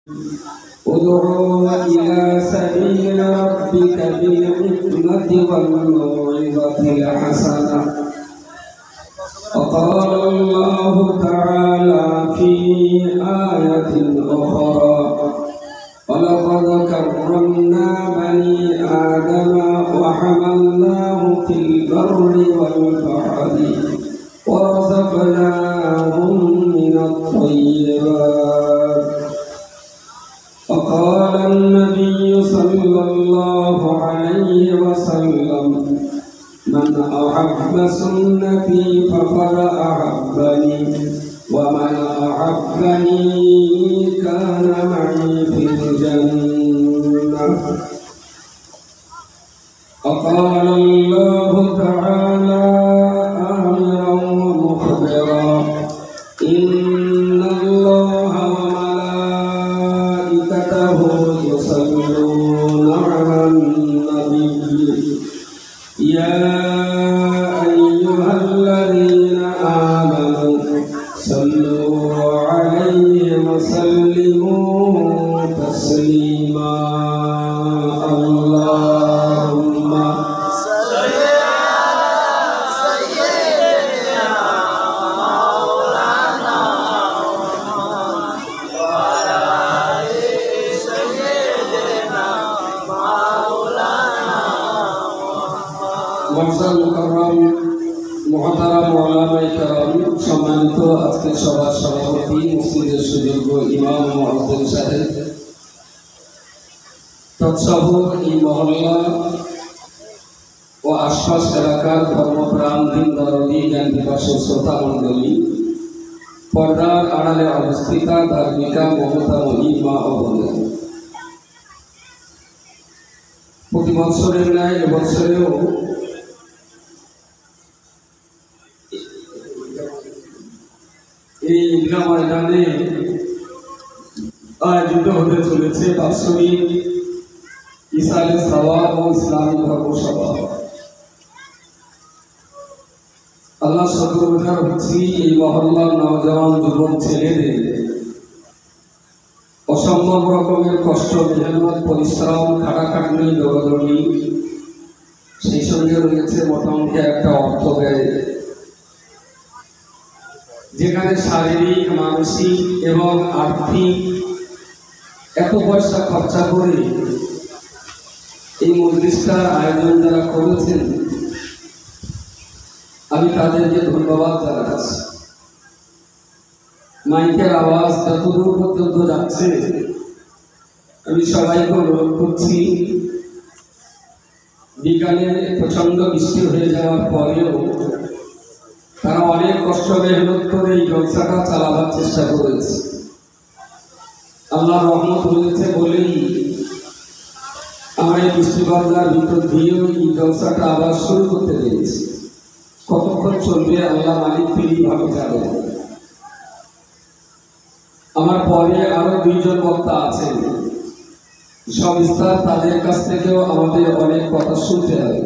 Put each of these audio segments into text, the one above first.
ادع إلى سبيل ربك بالحكمة والموعظة الحسنة. وقال الله تعالى في آية أخرى: ولقد كرمنا بني آدم وحملناهم في البر والبحر ورزقناهم من الطيبات. وقال النبي صلى الله عليه وسلم: من أحب سنتي فقد أحبني، ومن أحبني كان معي في الجنة. وقال الله تعالى آمرا ومخبرا: إن الله وملائكته يصلون على النبي يا أيها الذين آمنوا صلوا عليه وسلموا تسليما. اللهم صل على سيدنا مولانا محمد وعلى آل سيدنا مولانا محمد। মুহতারাম ওলামায়ে কেরাম, সম্মানিত আজকের সভার সভাপতি মসজিদের সুযোগ্য ইমাম মুয়াজ্জিন সাহেব, তৎসহ এই মহল্লা ও আশপাশ এলাকার ধর্মপ্রাণ দিন দরদি জ্ঞান দিবসের শ্রোতা মণ্ডলী, পর্দার আড়ালে অবস্থিতা ধার্মিকা মমতাময়ী মা ও বোনেরা, প্রতি বৎসরের ন্যায় এবছরেও এই ঈদগাহ ময়দানে আয়োজিত হতে চলেছে বাৎসরিক ইসালে সাওয়াব ও ইসলামী ধর্মসভা। আল্লাহ শুকরগুজার হচ্ছি এই মহল্লার নওজওয়ান যুবক ছেলেদের অসম্ভব রকমের কষ্ট, মেহনত, পরিশ্রম, খাটাখাটনি, দৌড়াদৌড়ি, সেই সঙ্গে রয়েছে মোটামুটি একটা অর্থ ব্যয়, যেখানে শারীরিক, মানসিক এবং আর্থিক এত পয়সা খরচা করে এই মজলিসটার আয়োজন যারা করেছেন, আমি তাদেরকে ধন্যবাদ জানাচ্ছি। মাইকের আওয়াজ যতদূর পর্যন্ত যাচ্ছে, আমি সবাইকে অনুরোধ করছি, বিকালে প্রচন্ড বৃষ্টি হয়ে যাওয়ার পরেও তারা অনেক কষ্ট মেহনত করে এই জলসাটা চালাবার চেষ্টা করেছে। আল্লাহ রহমত হয়েছে বলেই আমরা এই বৃষ্টিবাদলার ভিতর দিয়েও এই জলসাটা আবার শুরু করতে পেরেছি। কতক্ষণ চলবে আল্লাহ মালিক তিনি ভাবে যাবেন। আমার পরে আরো দুইজন বক্তা আছেন, সবিস্তার তাদের কাছ থেকেও আমাদের অনেক কথা শুনতে হবে।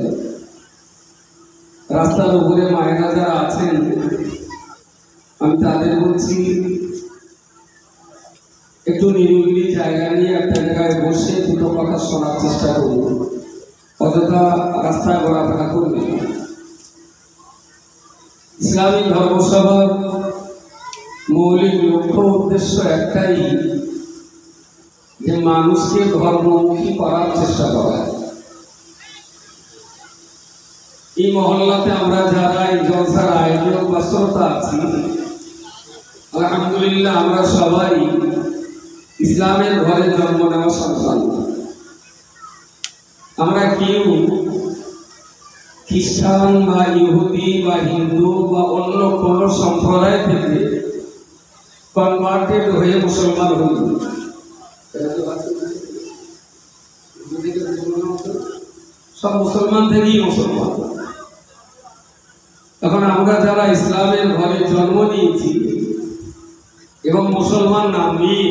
রাস্তার উপরে মায়েরা যারা আছেন, আমি তাদের বলছি, একটু নিরিবিলি জায়গা নিয়ে একটা জায়গায় বসে দুটো কথা শোনার চেষ্টা করুন, অযথা রাস্তায় ঘোরাফেরা করবেন। ইসলামী ধর্মসভার মৌলিক লক্ষ্য উদ্দেশ্য একটাই, যে মানুষকে ধর্মমুখী করার চেষ্টা করা। এই মহল্লাতে আমরা যারা এই জলসার আয়োজক বা শ্রোতা আছি, আলহামদুলিল্লাহ আমরা সবাই ইসলামের ঘরে জন্ম নেওয়া সন্তান। আমরা কেউ খ্রিস্টান বা ইহুদি বা হিন্দু বা অন্য কোন সম্প্রদায় থেকে কনভার্টেড হয়ে মুসলমান হই। সব মুসলমান থেকেই মুসলমান। এখন আমরা যারা ইসলামের ঘরে জন্ম নিয়েছি এবং মুসলমান নাম নিয়ে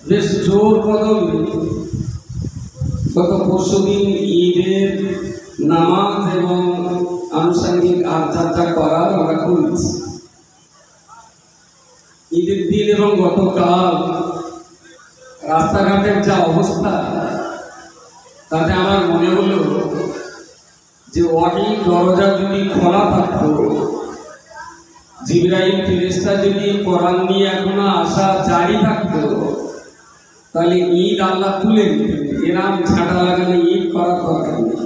বেশ জোর কদমে গত পরশুদিন ঈদের নামাজ এবং আনুষঙ্গিক আচার্য করার আমরা করেছি। ঈদের দিন এবং গতকাল রাস্তাঘাটের যা অবস্থা, তাতে আমার মনে হলো যে ওয়াহির দরজা যদি খোলা থাকতো, জিবরাইল ফেরেশতা যদি কোরআন নিয়ে এখনো আসা জারি থাকতো, তাহলে ঈদ আল্লাহ তুলে দিতেন। এরাম ঝাঁটা লাগালে ঈদ করার দরকার নেই।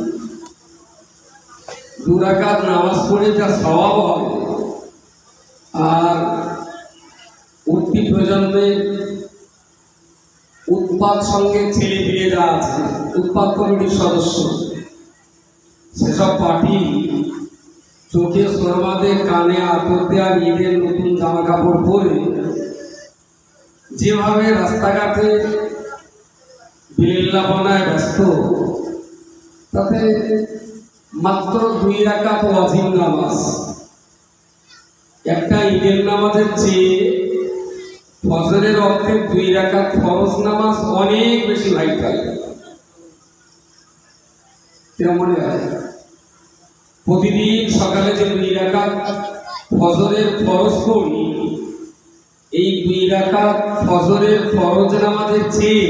2 রাকাত নামাজ পড়ে যা সওয়াব হবে, আর উঠতি প্রজন্মের উৎপাদ সঙ্গে ছেলে ফিরে যা আছে, উৎপাদ কমিটির সদস্য, সেসব পার্টি চোখে সরমাদে, কানে আতর দেওয়ার, ঈদের নতুন জামা কাপড় পরে যেভাবে রাস্তাঘাটে বিল্লাপনায় ব্যস্ত, তাতে মাত্র 2 রাকাত ওয়াজিব নামাজ, একটা ঈদের নামাজের চেয়ে ফজরের অর্থে 2 রাকাত ফরজ নামাজ অনেক বেশি ভাইটাল। মনে হয় প্রতিদিন সকালে যে 2 রাকাত ফজরের ফরজ পড়ি, এই 2 রাকাত ফজরের ফরজ নামাজের চেয়ে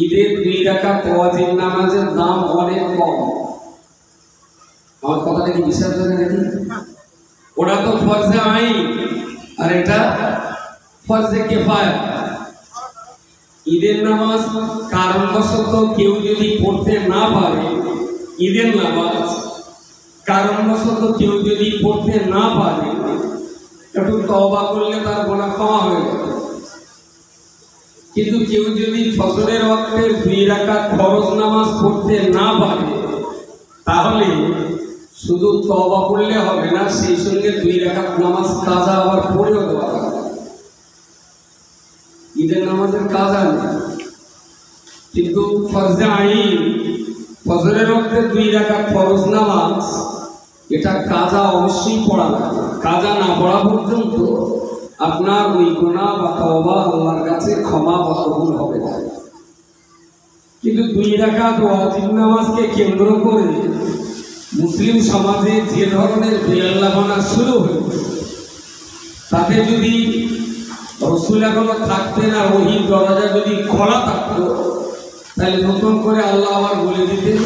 ঈদের 2 রাকাত ওয়াজিব নামাজের দাম অনেক কম। আমার কথাটা কি বিশ্বাস করে নাকি? ওটা তো ফরজে আইন, আর এটা ফরজে কিফায়া। ঈদের নামাজ কারণবশত কেউ যদি পড়তে না পারে, ঈদের নামাজ কারণবশত কেউ যদি পড়তে না পারে, একটু তওবা করলে তার গুনাহ ক্ষমা হয়ে যাবে। কিন্তু কেউ যদি ফজরের ওয়াক্তে 2 রাকাত ফরজ নামাজ পড়তে না পারে, তাহলে শুধু তওবা করলে হবে না, সেই সঙ্গে 2 রাকাত নামাজ কাজা আবার পড়েও দেওয়া হবে। ঈদের নামাজের কাজা নেই, কিন্তু ফরজে আইন ফজরের ওয়াক্তে 2 রাকাত ফরজ নামাজ, এটা কাজা অবশ্যই পড়া লাগবে। কাজা না পড়া পর্যন্ত আপনার ওই গুনাহ বা তওবা আল্লাহর কাছে ক্ষমা বা কবুল হবে না। কিন্তু 2 রাকাত ওয়াজিব নামাজকে কেন্দ্র করে মুসলিম সমাজে যে ধরনের বেআল্লাহপনা শুরু হয়েছে, তাতে যদি রাসূল এখনো থাকতেন আর ওহীর দরজা যদি খোলা থাকতো, তাহলে নতুন করে আল্লাহ আবার বলে দিতেন,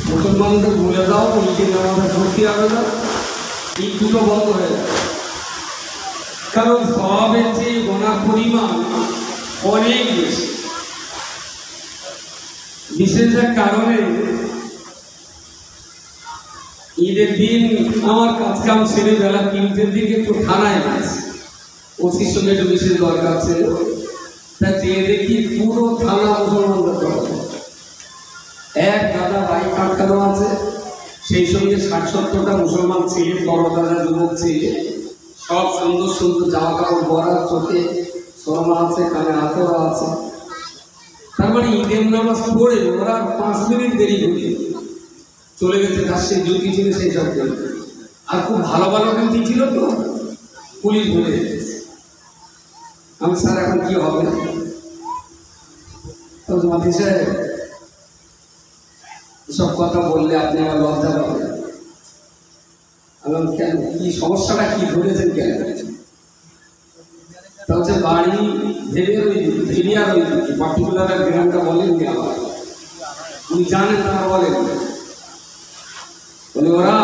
মুসলমানদের বলে দাও ঈদের নামাজে ভর্তি হবে না, এই দুটো বন্ধ হয়ে যাবে। কারণ সওয়াবের চেয়ে গুনাহ পরিমাণ অনেক বেশি। বিশেষ এক কারণে ঈদের দিন আমার কাজকাম ছেড়ে বেলা 3টের দিকে একটু থানায় গেছে, ওসির সঙ্গে একটু বিশেষ দরকার ছিল। তা যেয়ে দেখি পুরো থানা মুসলমানদের দরকার। এক দাদা বাইক আটকানো আছে, সেই সঙ্গে 60-70টা মুসলমান ছেলে, তরতাজা যুবক ছেলে, সব সুন্দর সুন্দর জামা কাপড় পরা, চোখে শর্মা আছে, কানে আতর আছে। তার মানে ঈদের নামাজ পড়ে ওরা 5 মিনিট দেরি করে চলে গেছে, তার সে ডিউটি ছিল সেই সব করে। আর খুব ভালো ভালো ডিউটি ছিল, তো পুলিশ বলে গেছে। আমি স্যার এখন কি হবে? মাথি সাহেব এসব কথা বললে আপনি আমার লজ্জা পাবেন। আমি কেন, কি সমস্যাটা কি ধরেছেন কেন? তা হচ্ছে বাড়ি ভেবে ওই এরিয়ার ওই পার্টিকুলার গ্রামটা বলেননি আমার, উনি জানেন না, বলেন বলে ওরা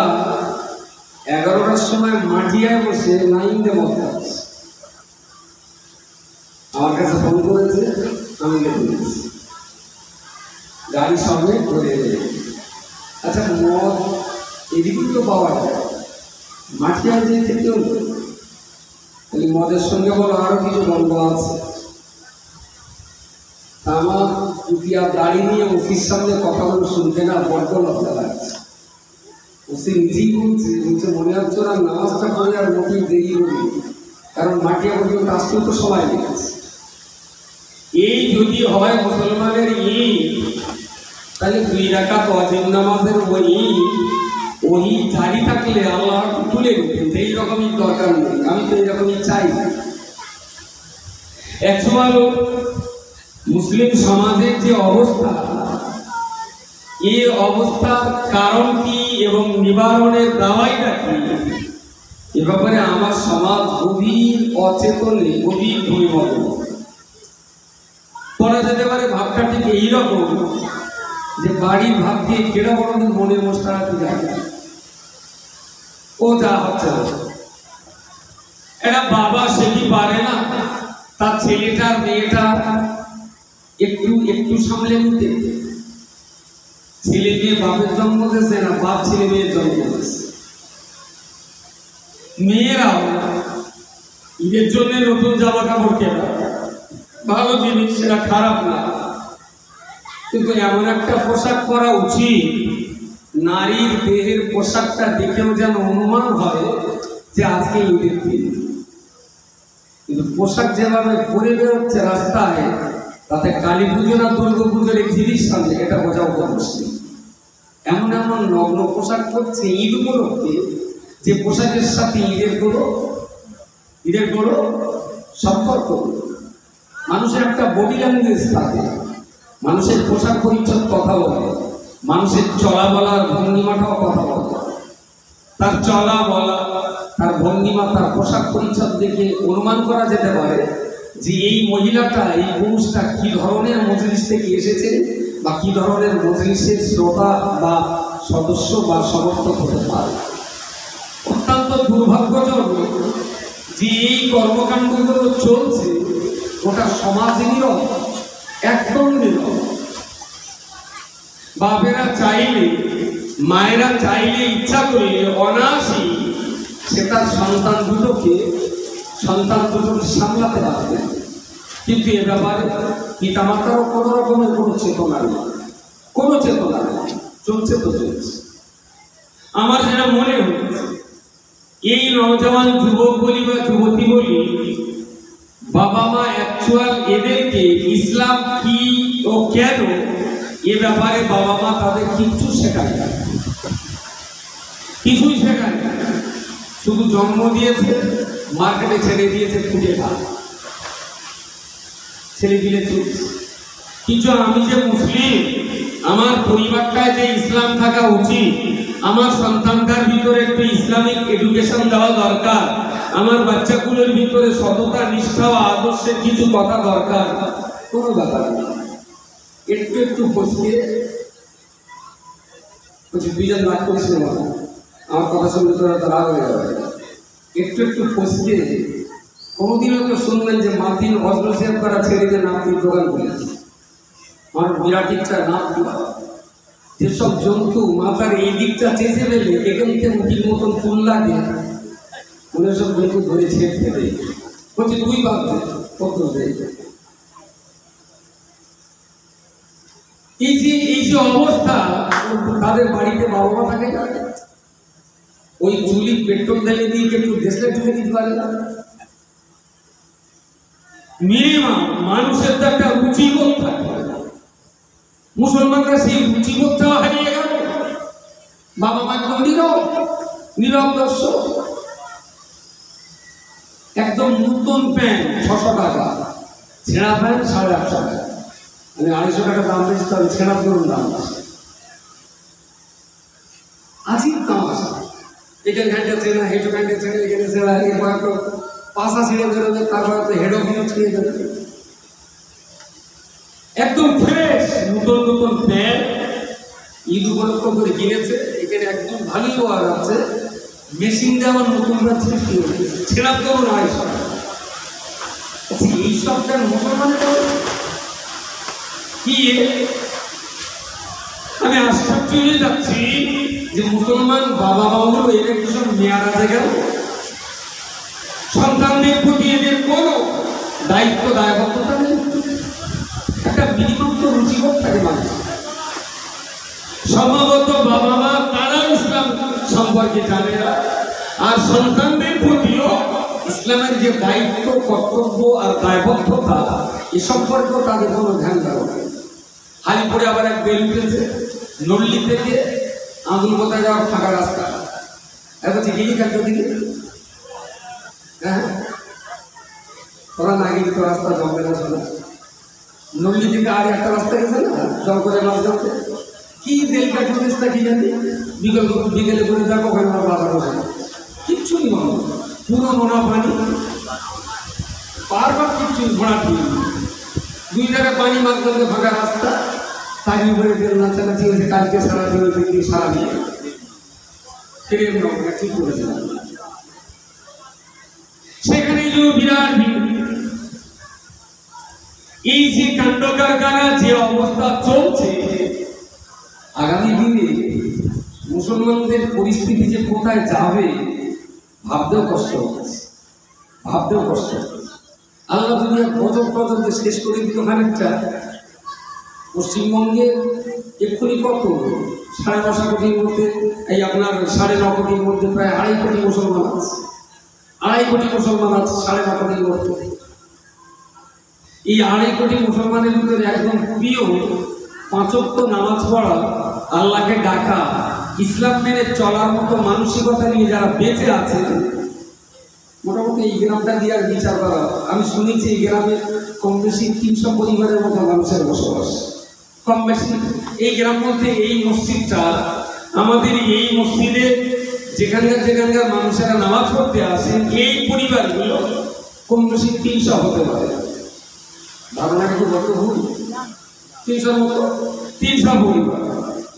11টার সময় মাটিয়ায় বসে লাইন দিয়ে মত আছে। আমার কাছে ফোন করেছে, আমি গেছি গাড়ি সামনে ধরে। আচ্ছা, মদ এদিকেই তো পাওয়া যায়, মাটিয়ায় যে থেকেও মদের সঙ্গে বলো আরো কিছু গল্প আছে। আমার চুটিয়া দাড়ি নিয়ে ওসির সামনে কথাগুলো শুনতে না বড্ড লজ্জা লাগছে। ওসি নিজেই বলছে মনে হচ্ছে ওরা নামাজটা করে আর মোটেই দেরি করি, কারণ মাটিয়া পর্যন্ত আসতেও তো সময় লেগেছে। এই যদি হয় মুসলমানের ঈদ, তাহলে 2 রাকাত ওয়াজিব নামাজের ওই জারি থাকলে আল্লাহ তুলে দিতেন। এইরকমই দরকার নেই, আমি তো এইরকমই চাই। একসময় মুসলিম সমাজের যে অবস্থা, এই অবস্থার কারণ কি এবং নিবারণের দাওয়াইটা কি, এ ব্যাপারে আমার সমাজ গভীর অচেতনে, গভীর ভূমিমগ্ন। বলা যেতে পারে ভাবটা ঠিক এইরকম যে বাড়ির ভাব দিয়ে কেনা বড়দিন মনের মশলাটি যায় না, ও যা হচ্ছে এরা বাবা সে কি পারে না তার ছেলেটা মেয়েটা একটু একটু সামলে নিতে? ছেলে মেয়ে বাপের জন্ম দিয়েছে না বাপ ছেলে মেয়ের জন্ম দিয়েছে? মেয়েরাও ঈদের জন্য নতুন জামা কাপড় কেনা ভালো জিনিস, সেটা খারাপ না, কিন্তু এমন একটা পোশাক পরা উচিত নারীর দেহের পোশাকটা দেখেও যেন অনুমান হয় যে আজকে ঈদের দিন। কিন্তু পোশাক যেভাবে পরে বেরোচ্ছে রাস্তায়, তাতে কালী পুজো না দুর্গা পুজোর এক্সিবিশন সামনে, এটা বোঝাও মুশকিল। এমন এমন নগ্ন পোশাক করছে ঈদ উপলক্ষে, যে পোশাকের সাথে ঈদের কোনো সম্পর্ক। মানুষের একটা বডি ল্যাঙ্গুয়েজ থাকে, মানুষের পোশাক পরিচ্ছদ কথা বলে, মানুষের চলা বলার ভঙ্গিমাটাও কথা বলে। তার চলা বলা, তার ভঙ্গিমা, তার পোশাক পরিচ্ছদ দেখে অনুমান করা যেতে পারে যে এই মহিলাটা, এই পুরুষটা কি ধরনের মজলিস থেকে এসেছে বা কি ধরনের মজলিসের শ্রোতা বা সদস্য বা সমর্থক হতে পারে। অত্যন্ত দুর্ভাগ্যজনক যে এই কর্মকাণ্ডগুলো চলছে গোটা সমাজ নীরব, একদম নীরব। বাপেরা চাইলে, মায়েরা চাইলে, ইচ্ছা করলে অনায়াসই সে তার সন্তান দুটোকে সামলাতে পারবে, কিন্তু এ ব্যাপারে পিতামাতারও কোনো রকমের কোনো চেতনা নেই, চলছে তো চলছে। আমার যেটা মনে হচ্ছে এই নওজওয়ান যুবক বলি বা যুবতী বলি, বাবা মা অ্যাকচুয়াল এদেরকে ইসলাম কি ও কেন এ ব্যাপারে বাবা মা তাদের কিচ্ছু শেখায় না, কিছুই শেখায় না। শুধু জন্ম দিয়েছে, মার্কেটে ছেড়ে দিয়েছে খুঁজে খায়, ছেলে দিলে চলছে। কিন্তু আমি যে মুসলিম, আমার পরিবারটায় যে ইসলাম থাকা উচিত, আমার সন্তানটার ভিতরে একটু ইসলামিক এডুকেশন দেওয়া দরকার, আমার বাচ্চাগুলোর ভিতরে সততা, নিষ্ঠা ও আদর্শের কিছু কথা দরকার, কোনো ব্যাপার নেই। একটু একটু ফসকে দুইজন রাগ করিস না, আমার কথা শুনলে তোরা তো রাগ হয়ে যাবে। একটু একটু ফসকে কোনোদিনও তো শুনবেন যে মাতিন অজলসেব করা ছেড়ে দিয়ে নাপির দোকান খুলেছে। আমার বিরাট ইচ্ছা নাপ দেওয়া, যেসব জন্তু মাথার এই দিকটা চেঁচে ফেলে, এখান থেকে মুখির মতন ফুল লাগে, মনে সব জন্তু ধরে ছেড়ে ফেলে বলছে তুই ভাবছে কত এই যে অবস্থা। তাদের বাড়িতে বাবা মা থাকে না, ওই চুলি পেট্রোল ঢেলে দিয়ে একটু দেশে ঢুকে দিতে পারে না। মিনিমাম মানুষের তো একটা রুচিবোধ থাকে, মুসলমানরা সেই রুচিবোধটা হারিয়ে গেল। বাবা মা একদম নীরব দর্শক। একদম নতুন প্যান্ট 600 টাকা, ছেঁড়া প্যান্ট 850 টাকা, মানে 250 টাকা দাম বেশি, তবে ছেঁড়া ধরুন দাম আজিব তামাশা। এখানে ঘাটটা ছেড়া, হেঁটে ঘাটটা ছেড়ে, এখানে ছেড়া, এরপর একটু পাশা ছিঁড়ে বেরোবে, তারপর তো হেড অফ ইউ ছিঁড়ে বেরোবে। একদম ফ্রেশ নতুন প্যান্ট ঈদ উপলক্ষ করে কিনেছে, এখানে একদম ভালোই পাওয়া যাচ্ছে। মেশিন দিয়ে আমার নতুন ছেঁড়া তো নয়। এই সবটা মুসলমানের কি? আমি আশ্চর্য হয়ে যাচ্ছি যে মুসলমান বাবা মাগুলো এর একটু সব মেয়ারা জায়গা, সন্তানদের প্রতি এদের কোনো দায়িত্ব দায়বদ্ধতা নেই। একটা বিনিমুক্ত রুচিবোধ থাকে মানুষ। সম্ভবত বাবা মা তারা ইসলাম সম্পর্কে জানে না, আর সন্তানদের প্রতিও ইসলামের যে দায়িত্ব, কর্তব্য আর দায়বদ্ধতা এ সম্পর্কেও তাদের কোনো ধ্যান দেওয়া নেই। হালিপুরে আবার এক বেল উঠেছে, নল্লি থেকে আঙুল কোথায় যাওয়ার ফাঁকা রাস্তা, এখন গিনি কাটতে দিকে, হ্যাঁ তোরা না গেলি তো রাস্তা জমবে না। শোনা নল্লি থেকে আর একটা রাস্তা গেছে না জঙ্গলের মাছ ধরতে, কি তেল কাটতে কি জানি, বিকেলে করে দেখো ওখানে আমার বাজার বসে কিচ্ছু নি, পুরো নোনা পানি, বারবার কিচ্ছু ঘোড়া দিয়ে দুই জায়গায় পানি মাঝখানে ফাঁকা রাস্তা, তার উপরে তেল নাচানাচি হয়েছে, কালকে সারাদিন হয়েছে কি সারাদিন ফিরে ঠিক করেছিলাম। সেখানে বিরাট এই যে কাণ্ড কারখানা যে অবস্থা চলছে, আগামী দিনে মুসলমানদের পরিস্থিতি যে কোথায় যাবে ভাবতেও কষ্ট হচ্ছে, ভাবতেও কষ্ট হচ্ছে। আল্লাহ যদি বছর পর্যন্ত শেষ করে দিত খানিকটা, পশ্চিমবঙ্গে এক্ষুনি কত 9.5 কোটির মধ্যে, এই আপনার 9.5 কোটির মধ্যে প্রায় 2.5 কোটি মুসলমান আছে, 2.5 কোটি মুসলমান আছে 9.5 কোটির মধ্যে। এই 2.5 কোটি মুসলমানের ভিতরে একদম প্রিয় 5 ওয়াক্ত নামাজ পড়া, আল্লাহকে ডাকা, ইসলাম মেনে চলার মতো মানসিকতা নিয়ে যারা বেঁচে আছে, মোটামুটি এই গ্রামটা দিয়ে আর বিচার করা, আমি শুনেছি এই গ্রামে কম বেশি 300 পরিবারের মতো মানুষের বসবাস, কম বেশি। এই গ্রাম মধ্যে এই মসজিদটা, আমাদের এই মসজিদে যেখানকার মানুষেরা নামাজ পড়তে আসেন, এই পরিবারগুলো কম বেশি 300 হতে পারে। ধারণা কিন্তু কত ভুল, 300 মতো, 300 পরিবার।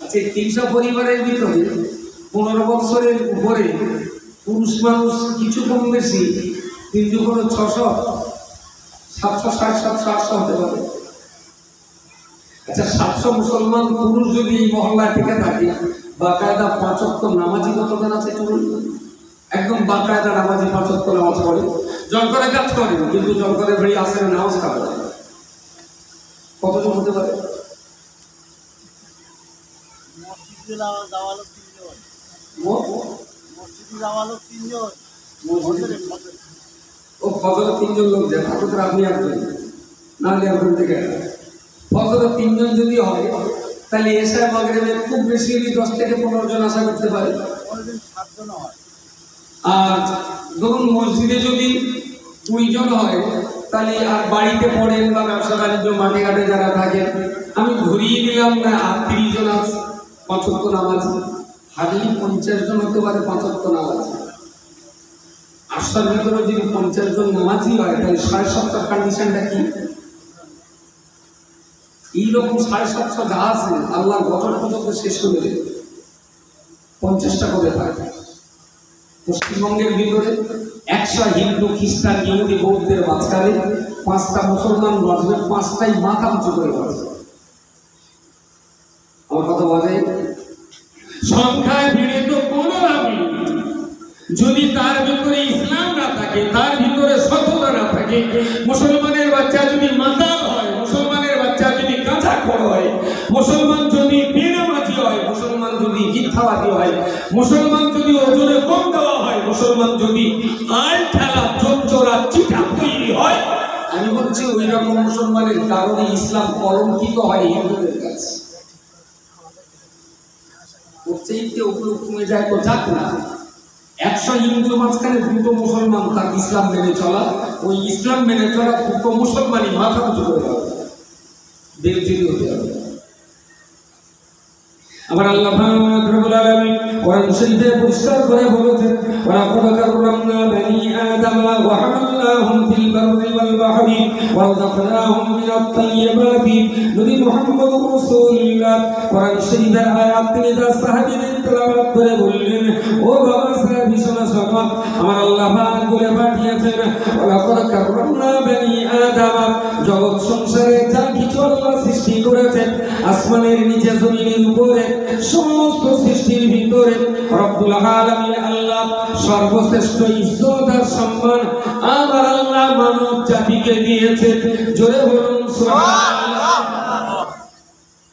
আচ্ছা, 300 পরিবারের ভিতরে 15 বছরের উপরে পুরুষ মানুষ কিছু কম বেশি, কিন্তু কোনো 600, 760, 700, 800 হতে পারে। আচ্ছা, 700 মুসলমান পুরুষ যদি এই মহল্লায় থেকে থাকে, বাকায়দা 5 ওয়াক্ত নামাজি কতজন আছে? একদম বাকায়দা নামাজি 5 ওয়াক্ত নামাজ পড়ে, জনগণের কাজ করে, কিন্তু জনগণের বাড়ি আসে না, নামাজ খাওয়া যায়। কতজন হতে পারে? ও ফজরে 3 জন লোক যায়, ঠাকুর আপনি একজন, নাহলে একজন থেকে ফজরে 3 জন যদি হয়, তাহলে এশা মাগরিবে খুব বেশি 10 থেকে 15 জন আশা করতে পারে। আর ধরুন মসজিদে যদি 20 জন হয়, তাহলে আর বাড়িতে পড়েন বা ব্যবসা বাণিজ্য মাঠে ঘাটে যারা থাকেন, আমি ধরিয়ে দিলাম না আর 30 জন আছে 5 ওয়াক্ত নামাজ, হার্ডলি 50 জন হতে পারে 5 ওয়াক্ত নামাজ। 800-র ভিতরে যদি 50 জন নামাজি হয়, তাহলে 750 কন্ডিশনটা কি? এইরকম 750 যা আছে, আল্লাহ বছর পর্যন্ত শেষ করে দেবে, 50টা করে থাকে। পশ্চিমবঙ্গের ভিতরে 100 হিন্দু, খ্রিস্টান, ইহুদি, বৌদ্ধের মাঝখানে 5টা মুসলমান বাঁচবে, 5টাই মাথা উঁচু করে বাঁচবে। আমার কথা বলে সংখ্যায় ভিড়ে তো কোনো লাভ নেই, যদি তার ভিতরে ইসলাম না থাকে, তার ভিতরে সততা না থাকে। মুসলমানের বাচ্চা যদি মাতাল হয়, মুসলমানের বাচ্চা যদি কাঁচাখোর হয়, মুসলমান যদি বেনামাজি হয়, মুসলমান যদি মিথ্যাবাদী হয়, মুসলমান যদি ওজনে কম দেওয়া হয়, মুসলমান যদি আল ঠেলা চোরা চিঠা তৈরি হয়, আমি বলছি ওই রকম মুসলমানের কারণে ইসলাম কলঙ্কিত হয় হিন্দুদের কাছে। ওগুলো কমে যায় তো যাক না, 100 হিন্দুর মাঝখানে 2টো মুসলমান তার ইসলাম মেনে চলা, ওই ইসলাম মেনে চলা 2টো মুসলমানই মাথা উঁচু করে দেওয়া বেরোতে হতে হবে। আমার আল্লাহ রাব্বুল আলামিন কোরআন শরীফে পরিষ্কার করে বলেছেন, ওয়ালাকাদ কাররামনা বানি আদামা ওয়া হামালনাহুম ফিল বাররি ওয়াল বাহরি ওয়া রাযাকনাহুম মিনাত তাইয়্যিবাতি। নবী মুহাম্মদুর রাসূলুল্লাহ কোরআন শরীফের আয়াত তিনি তার সাহাবীদের তেলাওয়াত করে বললেন, ও বাবা সাহাবী শোনো, আমার আল্লাহ পাক বলে পাঠিয়েছেন, ওয়ালাকাদ কাররামনা বানি আদামা, জগৎ সংসারে যা কিছু আল্লাহ সৃষ্টি করেছেন, আসমানের নিচে জমিনের উপরে সমস্ত সৃষ্টির ভিতরে রব্বুল আলামিন আল্লাহ সর্বশ্রেষ্ঠ ইজ্জত আর সম্মান আমার আল্লাহ মানব জাতিকে দিয়েছে। জোরে বলুন সুবহানাল্লাহ।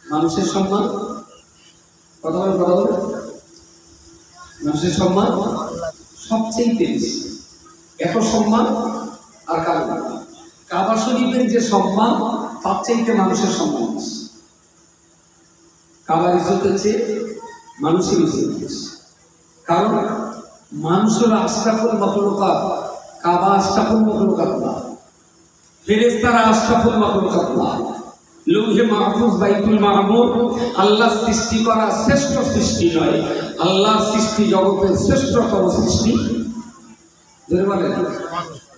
মানুষের সম্মান, কথা বলেন, মানুষের সম্মান সবচেয়ে বেশি, এত সম্মান আর কাবা শরীফের যে সম্মান, তার চাইতে মানুষের সম্মান বেশি। কাবার ইজ্জতের চেয়ে মানুষের ইজ্জত বেশি, কারণ মানুষের আশরাফুল মাখলুকাত, কাবা আশরাফুল মাখলুকাত না, ফেরেশতারা আশরাফুল মাখলুকাত না, লৌহে মাহফুজ বাইতুল মামুর আল্লাহ সৃষ্টি করা শ্রেষ্ঠ সৃষ্টি নয়, আল্লাহ সৃষ্টি জগতের শ্রেষ্ঠতম সৃষ্টি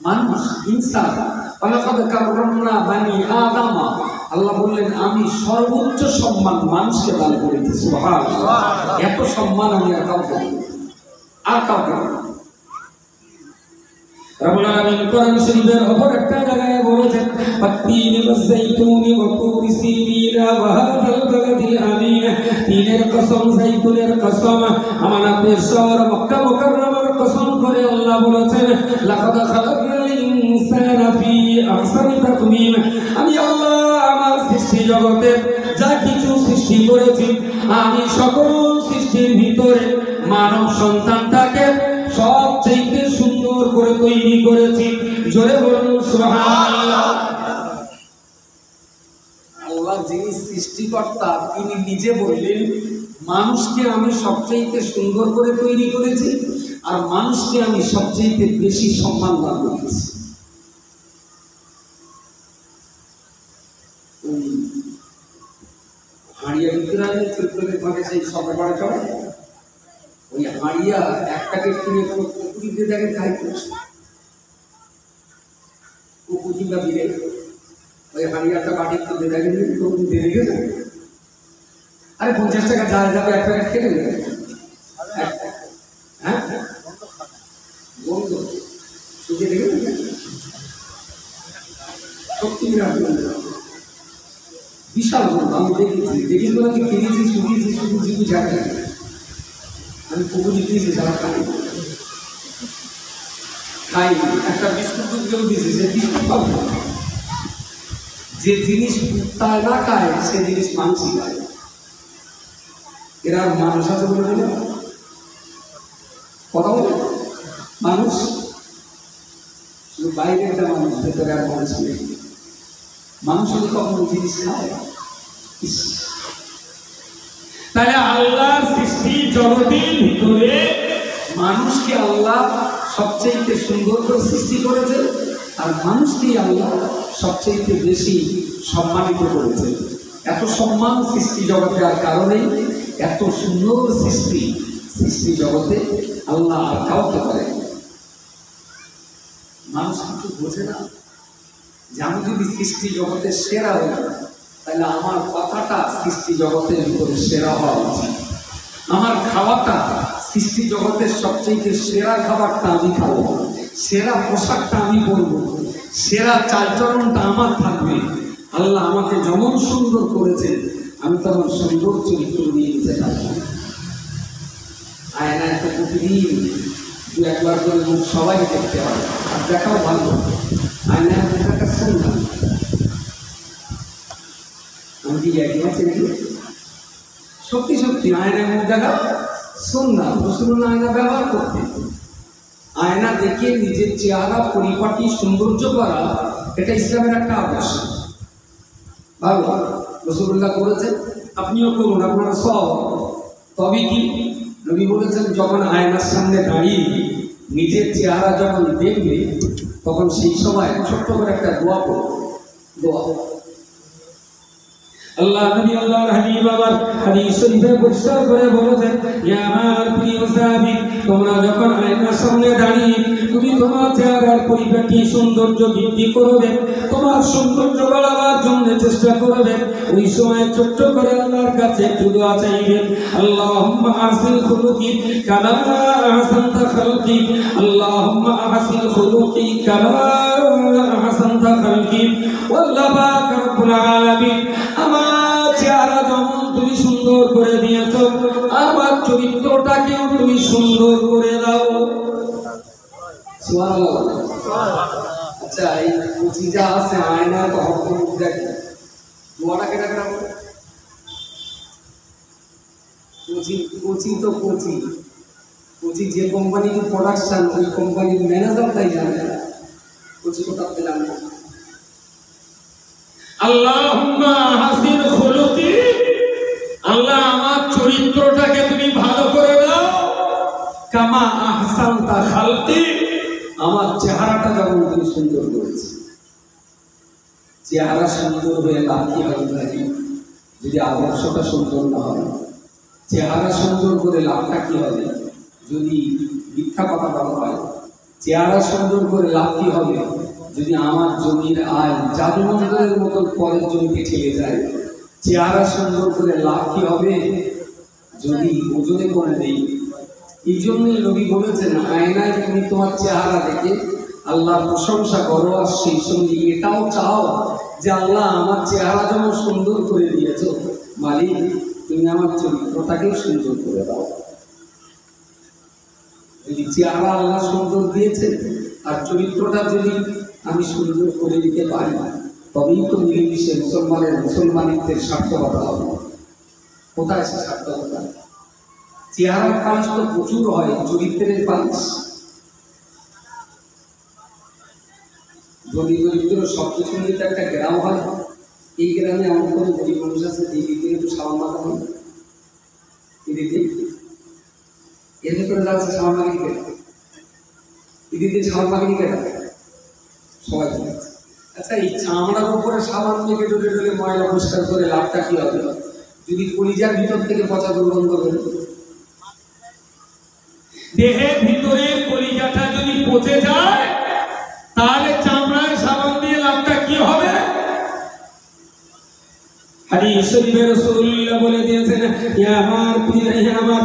মানুষ, ইনসান। ওয়ালাকাদ কাররামনা বানি আদম, আল্লাহ বললেন আমি সর্বোচ্চ সম্মান মানুষকে দান করেছি। সুবহানাল্লাহ, এত সম্মান আমি আর কাউকে দিইনি, আর কাউকে দিইনি। রব্বুল আলামিন কোরআন শরীফের অপর একটা জায়গায় বলেছেন আত-তিনি ওয়াজ-যাইতুনি ওয়া তুরি সিনিনা ওয়া হাযাল বালাদিল আমিন। তিনের কসম, যাইতুনের কসম, আমানাতের শহর মক্কা মুকাররমার কসম করে আল্লাহ বলেছেন লাকাদ খালাকনাল ইনসানা ফি আহসানি তাকওয়িম। আমি আল্লাহ আমার সৃষ্টি জগতে যা কিছু সৃষ্টি করেছি, আমি সকল সৃষ্টির ভিতরে মানব সন্তানটাকে সবচেয়ে সুন্দর করে তৈরি করেছি। জোরে বলুন সুবহানাল্লাহ। আল্লাহ যিনি সৃষ্টিকর্তা তিনি নিজে বললেন মানুষকে আমি সবচেয়ে সুন্দর করে তৈরি করেছি, আর মানুষকে আমি সবচেয়ে বেশি সম্মান দান করেছি। হাড়িয়া বিক্রয়ের চরিত্রের ভাগে সেই সবার বাড়ি চলে, ওই হাড়িয়া একটাকে কিনে পুকুরিতে দেখে খাই পুকুরি বা বিড়ে, ওই হাড়িয়াটা বাড়ির তুলে দেখে দিয়ে গেছে। আরে 50 টাকা যা যাবে এক প্যাকেট খেলে নেবে। হ্যাঁ বন্ধ সুখে দেখে সত্যি বিশাল বন্ধু। আমি দেখেছি বলে আমি খেয়েছি, শুকিয়েছি, শুধু জীবু জায়গা আমি পুকুরি দিয়েছি, যারা খাই একটা বিস্কুট কেউ দিয়েছি, সে বিস্কুট পাবো। যে জিনিস তাই না খায় সে জিনিস মানুষই খায়। এরা মানুষ আছে বলে না কথা বলে, মানুষ শুধু বাইরে একটা মানুষ, ভেতরে আর মানুষ নেই। মানুষ যদি কখনো জিনিস খায়, তাহলে আল্লাহর সৃষ্টি জগতের ভিতরে মানুষকে আল্লাহ সবচেয়ে সুন্দর করে সৃষ্টি করেছে, আর মানুষকেই আল্লাহ সবচেয়ে বেশি সম্মানিত করেছে। এত সম্মান সৃষ্টি জগতে আর কারণেই, এত সুন্দর সৃষ্টি জগতে আল্লাহ আর কাউকে করে। মানুষ কিছু বোঝে না যে আমি যদি সৃষ্টি জগতের সেরা হই, তাহলে আমার কথাটা সৃষ্টি জগতের ভিতরে সেরা হওয়া উচিত। আমার খাওয়াটা সৃষ্টি জগতের সবচেয়ে সেরা খাবারটা আমি খাবো, সেরা পোশাকটা আমি পরবো, সেরা চালচরণটা আমার থাকবে। আল্লাহ আমাকে যেমন সুন্দর করেছে, আমি তো আমার সুন্দর চরিত্র নিয়ে নিতে পারবো। আয়না এত প্রতিদিন 2-1 করে মুখ সবাই দেখতে হয়, আর দেখাও ভালো। আয়না দেখাটা সুন্দর, আমি কি একই আছে নাকি? সত্যি সত্যি আয়নার মুখ দেখা সুন্দর, রসুল আয়না ব্যবহার করতে। আয়না দেখে নিজের চেহারা পরিপাটি সৌন্দর্য করা, এটা ইসলামের একটা আদর্শ। ভালো রসুল্লাহ করেছেন, আপনিও করুন, আপনারা সব। তবে কি নবী বলেছেন, যখন আয়নার সামনে দাঁড়িয়ে নিজের চেহারা যখন দেখবে, তখন সেই সময় ছোট্ট করে একটা দোয়া করো। দোয়া আল্লাহ নবী আল্লাহর হাবিব আবার হাদিস শরীফে পরিষ্কার করে বলেছেন, ইয়া আমার প্রিয় সাহাবী, তোমরা যখন আয়নার সামনে দাঁড়িয়ে তুমি তোমার চেহারার পরিপাটি সৌন্দর্য বৃদ্ধি করবে, তোমার সৌন্দর্য বাড়াবার জন্য চেষ্টা করবে, ওই সময় ছোট্ট করে আল্লাহর কাছে একটু দোয়া চাইবেন। আল্লাহুম্মা আহসিন খুলুকি কামা আহসানতা খালকি, আল্লাহুম্মা আহসিন খুলুকি কামা আহসানতা খালকি। আল্লাহ পাক রব্বুল আলামিন, আমার চেহারা যেমন তুমি সুন্দর করে দিয়েছো, আমার চরিত্রটাকেও তুমি সুন্দর করে দাও। আচ্ছা, এই কুচি যা আছে আয়না তো হক দেখে দোয়াটা কেটা কেনা বলে কোচি তো কোচি যে কোম্পানির প্রোডাকশন, ওই কোম্পানির ম্যানেজার তাই জানে কোচি কোথা পেলাম না। আল্লাহুম্মা হাসিন খুলুকি, আল্লাহ আমার চরিত্রটাকে তুমি ভালো করে দাও। কামা আহসানতা খালকি, আমার চেহারাটা যেমন তুমি সুন্দর করেছি। চেহারা সুন্দর হয়ে লাভ কি হবে ভাই, যদি আদর্শটা সুন্দর না হয়? চেহারা সুন্দর করে লাভটা কি হবে যদি মিথ্যা কথা বলা হয়? চেহারা সুন্দর করে লাভ কি হবে যদি আমার জমির আয় জাদুমন্ত্রের মতো পরের জমিকে ঠেলে যায়, চেহারা সুন্দর করে লাভ কি হবে যদি ওজনে করে দেই? এই জন্যই নবী বলেছেন, আয়নায় তুমি তোমার চেহারা দেখে আল্লাহ প্রশংসা করো, আর সেই সঙ্গে এটাও চাও যে আল্লাহ আমার চেহারা যেমন সুন্দর করে দিয়েছ, মালিক তুমি আমার চরিত্রটাকেও সুন্দর করে দাও। যদি চেহারা আল্লাহ সুন্দর দিয়েছে আর চরিত্রটা যদি আমি সুন্দর করে দিতে পারি, তবেই তো মিলেমিশে মুসলমানিত্বের সার্থকতা হবে। কোথায় সে সার্থকতা? চেহারার পালিশ তো প্রচুর হয়, চরিত্রের পালিশ গরিব গরিব সব কিছু নিয়ে তো একটা গ্রাম হয়। এই গ্রামে এমন কোনো গরিব মানুষ আছে দিদিকে একটু সাবান মাখা হয়, দিদি এর ভেতরে যাচ্ছে সাবান মাখি কেটে, দিদি সাবান মাখিনি কেটে সবাই। আচ্ছা, এই চামড়ার উপরে সাবান মেখে ডলে ডলে ময়লা পরিষ্কার করে লাভটা কি হবে যদি কলিজার ভিতর থেকে পচা দুর্গন্ধ করে? দেহের ভিতরে কলিজাটা যদি পচে যায় তাহলে চামড়ার সাবান দিয়ে লাভটা কি হবে? হাদিস শরীফে রাসূলুল্লাহ বলে দিয়েছেন, ইয়া আমার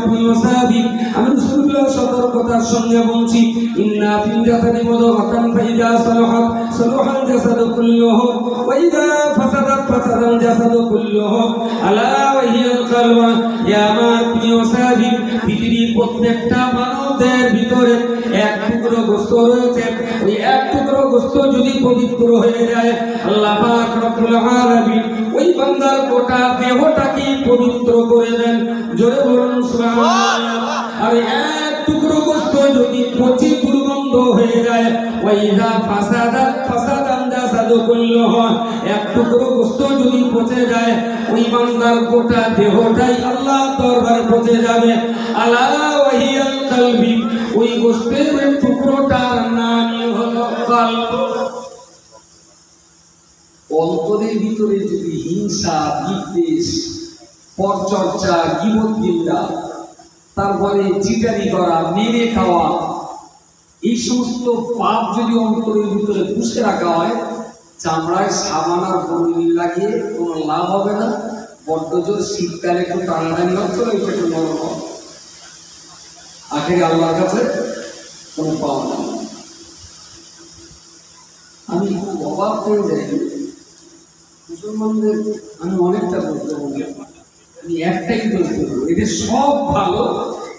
প্রিয় সাহাবী, আমি রাসূলুল্লাহ সতর্কতার সঙ্গে বলছি, ইন্না ফিল জাসাদি মুদগাতান ফাইদা সালাহাত সালাহাল জাসাদু কুল্লুহু ওয়া ইযা ফাসাদাত ফাসাদাল জাসাদু কুল্লুহু আলা ওয়া হিয়াল কলব। ইয়া আমার প্রিয় সাহাবী, পৃথিবীর প্রত্যেকটা মানবদের ভিতরে এক টুকরো গোশত রয়েছে, ওই এক টুকরো গোশত যদি পবিত্র হয়ে যায়, আল্লাহ পাক রব্বুল আলামিন ওই বান্দার গোটা দেহটাকে পবিত্র করে দেন। জোরে বলুন সুবহানাল্লাহ। আর এক টুকরো গোশত যদি পচে দুর্গন্ধ হয়ে যায়, ওয়াইদা ফাসাদাত ফাসাদান জাসাদু কুল্লুহু, এক টুকরো গোশত যদি পচে যায়, ওই বান্দার গোটা দেহটাই আল্লাহর দরবারে পচে যাবে। আলা ওয়াহিয়াল কলবি, ওই গোশতের টুকরোটার নামই হলো কলব। অন্তরের ভিতরে যদি হিংসা, বিদ্বেষ, পরচর্চা, গীবত নিন্দা, তারপরে চিটারি করা, মেরে খাওয়া, এই সমস্ত পাপ যদি অন্তরের ভিতরে পুষে রাখা হয়, চামড়ায় সাবান আর বরুণ লাগিয়ে কোনো লাভ হবে না। বড্ড জোর শীতকালে একটু টানাটানি হচ্ছে, একটু নরম হবে, আখেরে আল্লাহর কাছে কোনো পাওয়া না। আমি খুব অবাক হয়ে যাই, মুসলমানদের আমি অনেকটা বলতে বলি, আমি একটাই দোষ দেবো, এদের সব ভালো,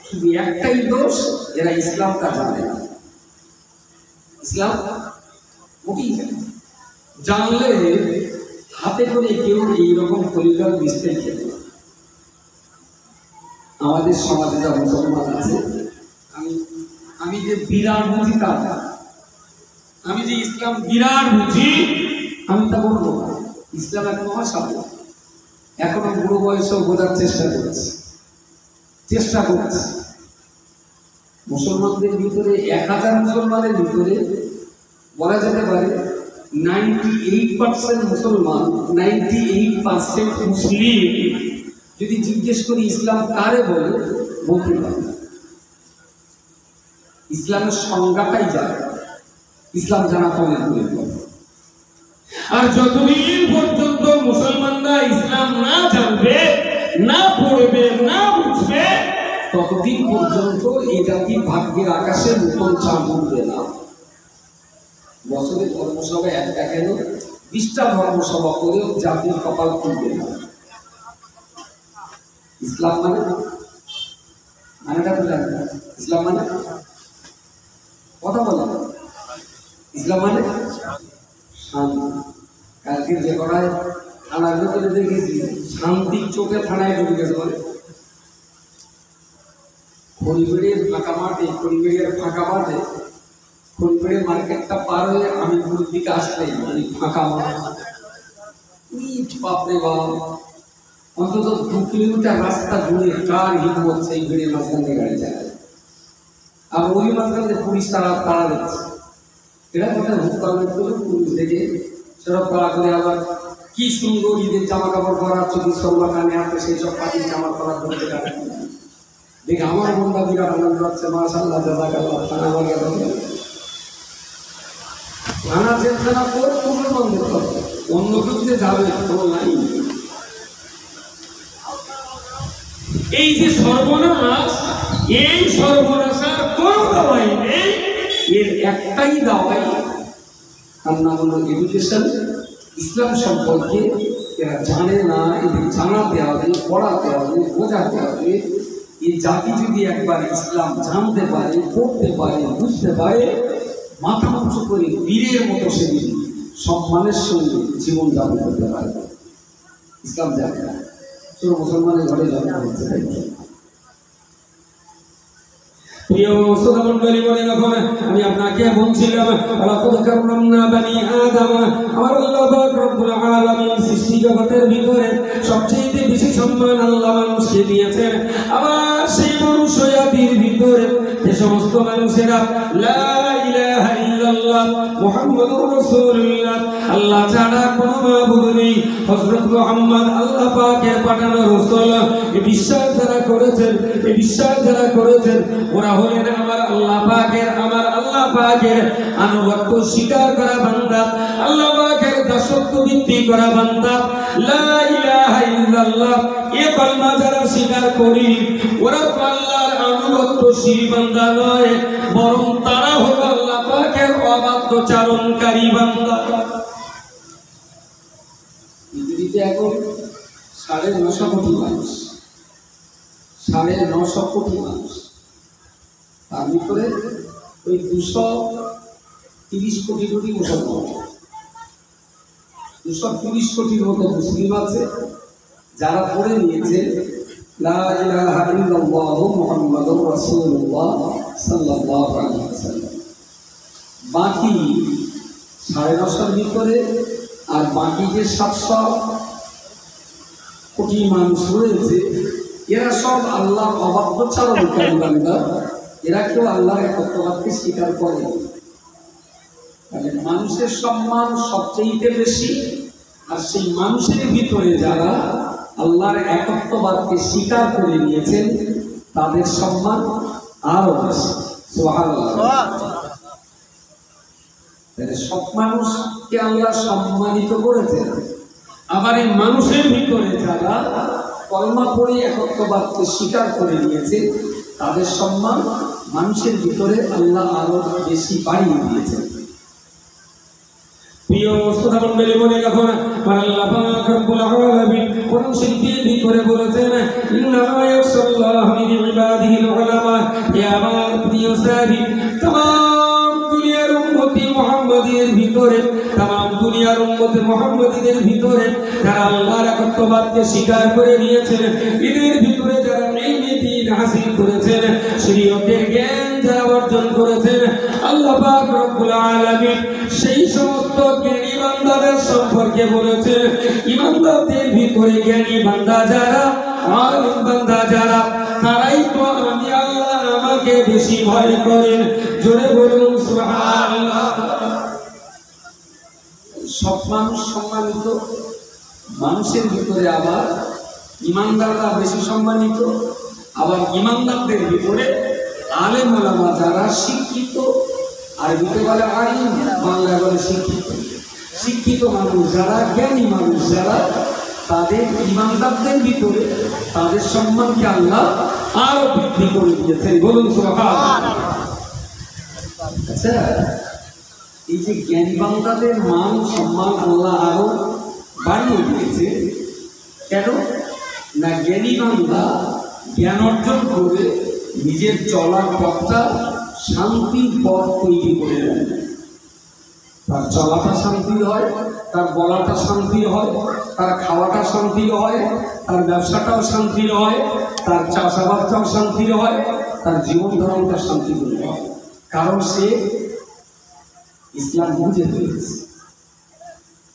শুধু একটাই দোষ, এরা ইসলামটা জানে না। ইসলাম মোটেই জানে, জানলে হাতে করে কেউ এইরকম পরিবার বিস্তার খেত। আমাদের সমাজে যা মুসলমান আছে, আমি যে বিরাট বুঝি তা না, আমি যে ইসলাম বিরাট বুঝি আমি তা বলবো না। ইসলাম এক মহাসাগর, এখনো বুড়ো বয়সেও বোঝার চেষ্টা করছে। মুসলমানদের ভিতরে 1000 মুসলমানের ভিতরে বলা যেতে পারে 98% মুসলমান, 98% মুসলিম যদি জিজ্ঞেস করি ইসলাম কারে বলে, বলতে পারে না। ইসলামের সংজ্ঞাটাই জানে, ইসলাম জানা তো অনেক দূরের কথা। আর যতদিন পর্যন্ত মুসলমানরা ইসলাম না জানবে, না পড়বে, না বুঝবে, ততদিন পর্যন্ত এই জাতির ভাগ্যের আকাশে নতুন চাঁদ উঠবে না। বছরে ধর্মসভা একটা কেন 20টা ধর্মসভা করেও জাতির কপাল খুলবে না। ইসলাম মানেটা তো জানবে, ইসলাম মানে কথা বলা, ইসলাম মানে শান্তি। কালকে যে করায় থানার ভেতরে দেখেছি, শান্তির চোখে থানায় ঢুকে গেছে বলে। খড়িবেড়ির ফাঁকা মাঠে, খড়িবেড়ির মার্কেটটা পার হয়ে আমি পুরীর দিকে আসলেই ওই ফাঁকা মাঠ, বাপরে বাপ, অন্তত 2 কিলোমিটার রাস্তা ঘুরে কার হিম্মত সেই ভিড়ের মাঝখানে গাড়ি চালায়। আর ওই মাঝখানে পুলিশ তারা দিচ্ছে, এরা কোথায় ভোট পালন করে পুলিশ দেখে সেসব করা করে। আবার কি সুন্দর ঈদের জামা কাপড় পরা, চব্বিশ সল্লা কানে হাতে সেই সব পাখির জামা পরা ধরতে পারে দেখে আমার মনটা বিরাট আনন্দ হচ্ছে। মাশাআল্লাহ, জাযাকাল্লাহ, থানা জেলখানা করে মুসলমানদের করবে, অন্য কেউ যে যাবে কোনো নাই। এই যে সর্বনাশ, এই সর্বনাশার কোন দাওয়াই নেই, এর একটাই দাওয়াই, তার নাম হলো এডুকেশন। ইসলাম সম্পর্কে এরা জানে না, এদের জানাতে হবে, পড়াতে হবে, বোঝাতে হবে। এই জাতি যদি একবার ইসলাম জানতে পারে, পড়তে পারে, বুঝতে পারে, মাথা উঁচু করে বীরের মতো সেদিন সম্মানের সঙ্গে জীবনযাপন করতে পারবে। ইসলাম জানে না, শুধু মুসলমানের ঘরে জন্ম হচ্ছে, তাই না? প্রিয় শ্রোতামণ্ডলী, বলে রাখুন, আমি আপনাকে বলছিলাম ওয়ালাকাদ কাররামনা বানি আদম, আমার আল্লাহ পাক রব্বুল আলামিন সৃষ্টি জগতের ভিতরে সবচেয়ে বেশি সম্মান আল্লাহ মানুষকে দিয়েছেন। আবার সেই মানুষ জাতির ভিতরে যে সমস্ত মানুষেরা লা ইলাহা ইল্লাল্লাহ মুহাম্মাদুর রাসূলুল্লাহ, আল্লাহ ছাড়া কোনো মাবুদ নেই, হযরত মুহাম্মদ আল্লাহ পাকের পাঠানো রাসূল, এই বিশ্বাস যারা করেছেন ওরা হলেন আমার আল্লাহ পাকের আনুগত্য স্বীকার করা বান্দা, আল্লাহ পাকের দাসত্ব ভিত্তি করা বান্দা। লা ইলাহা ইল্লাল্লাহ এই কলমা যারা স্বীকার করি, ওরা তো আল্লাহর আনুগত্যশীল বান্দা নয়, বরং তারা হলো আল্লাহ পাকের অবাধ্যচারণকারী বান্দা। পৃথিবীতে এখন 9.5 কোটি মানুষ, 9.5 কোটি মানুষ, তার ভিতরে ওই 230 কোটি মুসলমান, 230 কোটির মতো মুসলিম আছে যারা পড়ে নিয়েছে লা ইলাহা ইল্লাল্লাহ মুহাম্মাদুর রাসূলুল্লাহ সাল্লাল্লাহু আলাইহি ওয়াসাল্লাম। বাকি 9.5 ভিতরে আর বাকি যে 700 কোটি মানুষ রয়েছে, এরা সব আল্লাহর অবাধ্যচারণকারী বান্দা। এরা কেউ আল্লাহর একত্ববাদকে স্বীকার করে। তাহলে মানুষের সম্মান সবচেয়ে বেশি, আর সেই মানুষের ভিতরে যারা আল্লাহর একত্ববাদকে স্বীকার করে নিয়েছেন তাদের সম্মান আরো বেশি। সুবহানাল্লাহ। তাহলে সব মানুষকে আল্লাহ সম্মানিত করেছেন, আবার এই মানুষের ভিতরে যারা কলমা পড়ে একত্ববাদকে স্বীকার করে নিয়েছে তাদের সম্মান মানুষের ভিতরে আল্লাহ আরো বেশি বাড়িয়ে দিয়েছেন। প্রিয় শ্রোতামণ্ডলী, মনে রাখুন, আল্লাহ পাক রব্বুল আলামিন কোরআন শরীফের ভিতরে বলেছেন, ইন্নামা ইয়াখশাল্লাহ মিন ইবাদিহিল উলামা। হে আমার প্রিয় সাহাবী, तमाम দুনিয়ার উম্মতি মুহাম্মাদীদের ভিতরে, तमाम দুনিয়ার উম্মতি মুহাম্মাদীদের ভিতরে যারা আল্লাহর একত্ববাদকে স্বীকার করে নিয়েছেন, এদের ভিতরে যারা ইলমে দ্বীন হাসিল করেছেন, শরীয়তের জ্ঞান যারা অর্জন করেছেন, আল্লাহ পাক রব্বুল আলামিন সেই সমস্ত জ্ঞানী বান্দাদের সম্পর্কে বলেছেন, ইমানদারদের ভিতরে জ্ঞানী বান্দা যারা, আলিম বান্দা যারা, তারাই তো আমি আল্লাহ আমাকে বেশি ভয় করেন। জোরে বলুন সুবহানাল্লাহ। সব মানুষ সম্মানিত, মানুষের ভিতরে আবার ইমানদাররা বেশি সম্মানিত, আবার ইমানদারদের ভিতরে আলেম ওলামা যারা শিক্ষিত, আরবিতে বলে আলিম, বাংলায় বলে শিক্ষিত, শিক্ষিত মানুষ যারা, জ্ঞানী মানুষ যারা, তাদের ইমানদারদের ভিতরে তাদের সম্মানকে আল্লাহ আরো বৃদ্ধি করে দিয়েছেন। বলুন সুবহানাল্লাহ। আচ্ছা, এই যে জ্ঞানী বান্দাদের মান সম্মান আল্লাহ আরো বাড়িয়ে দিয়েছে কেন? না, জ্ঞানী বান্দা জ্ঞান অর্জন করে নিজের চলার পথটা শান্তির পথ তৈরি করে দেয়। তার চলাটা শান্তি হয়, তার বলাটা শান্তি হয়, তার খাওয়াটা শান্তি হয়, তার ব্যবসাটাও শান্তি হয়, তার চাষাবাদটাও শান্তি হয়, তার জীবন ধারণটা শান্তিপূর্ণ হয়। কারণ সে ইসলাম বুঝে ফেলেছে।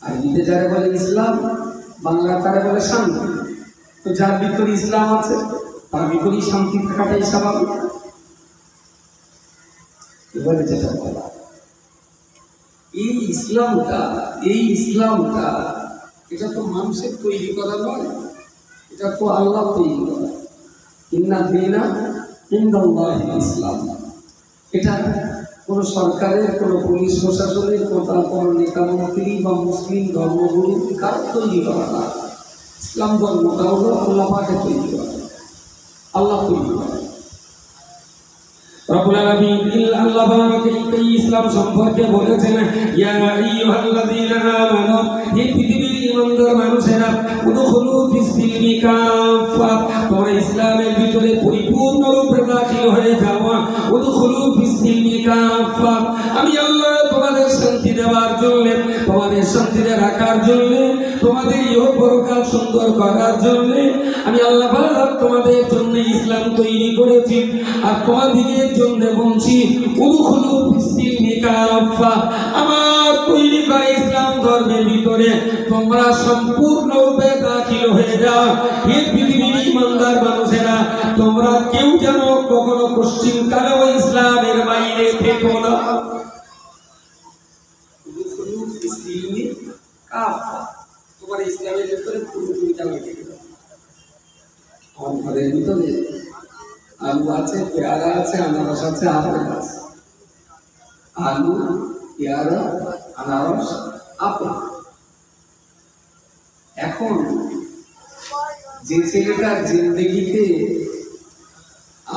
আর দিতে যারা বলে ইসলাম, বাংলা তারা বলে শান্তি। তো যার ভিতরে ইসলাম আছে তার ভিতরেই শান্তি থাকাটাই স্বাভাবিক। এবারে যেটা বলা, এই ইসলামটা এটা তো মানুষের তৈরি করা নয়, এটা তো আল্লাহ তৈরি করা। ইন্না দীনা ইনদাল্লাহি ইসলাম, এটা কোনো সরকারের, কোনো পুলিশ প্রশাসনের, কোনো নেতা মন্ত্রী বা মুসলিম ধর্মগুরু কারো তৈরি করা না। ইসলাম ধর্মটা হলো আল্লাহ পাকে তৈরি করা, আল্লাহ তৈরি করা। রব্বুল আলামিন আল্লাহ পাক এই ইসলাম সম্পর্কে বলেছেন, ইয়া আইয়ুহাল্লাযীনা আমানু, হে পৃথিবীর ঈমানদার মানুষেরা, উদখুলু ফিস-সিলমি কাফা, তোমরা ইসলামের ভিতরে পরিপূর্ণরূপে দাখিল হয়ে যাও। উদখুলু ফিস-সিলমি কাফা, আমি আল্লাহ তোমাদের শান্তি দেওয়ার জন্য, তোমাদের শান্তিতে রাখার জন্য, তোমাদের ইহ পরকাল সুন্দর করার জন্য আমি আল্লাহ পাক তোমাদের জন্য ইসলাম তৈরি করেছি। আর তোমাদের জন্য বলছি, উদখুলু ফিস-সিলমি কাফা, আমার তৈরি করা ইসলাম ধর্মের ভিতরে তোমরা সম্পূর্ণরূপে দাখিল হয়ে যাও। হে পৃথিবীর ঈমানদার মানুষেরা, তোমরা কেউ যেন কখনো পশ্চিমকালেও ইসলামের বাইরে থেকো না। উদখুলু ফিস-সিলমি কাফা, তোমরা ইসলামের ভিতরে পুরোপুরি দাখিল হয়ে যাও। আমার ঘরের ভিতরে আলু আছে, পেয়ারা আছে, আনারস আছে, আপেল আছে। আলু, পেয়ারা, আনারস, আপেল। এখন যে ছেলেটার জিন্দেগিতে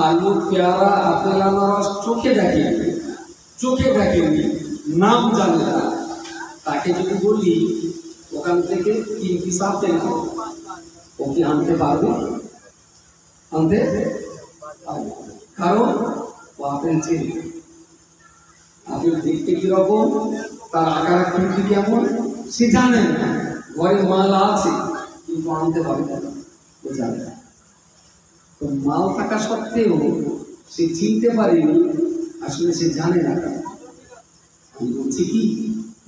আলু, পেয়ারা, আপেল, আনারস চোখে দেখেনি, নাম জানে না, তাকে যদি বলি ওখান থেকে 3 পিস আপেল ও কি আনতে পারবে? আনতে পারবে, কারণ ও আপেল চেনে। আপেল দেখতে কিরকম, তার আকার আকৃতি কেমন সে জানে না। ঘরে মাল আছে কিন্তু আনতে পারবে না, ও জানে না। তো মাল থাকা সত্ত্বেও সে চিনতে পারেনি, আসলে সে জানে না। আমি বলছি কি,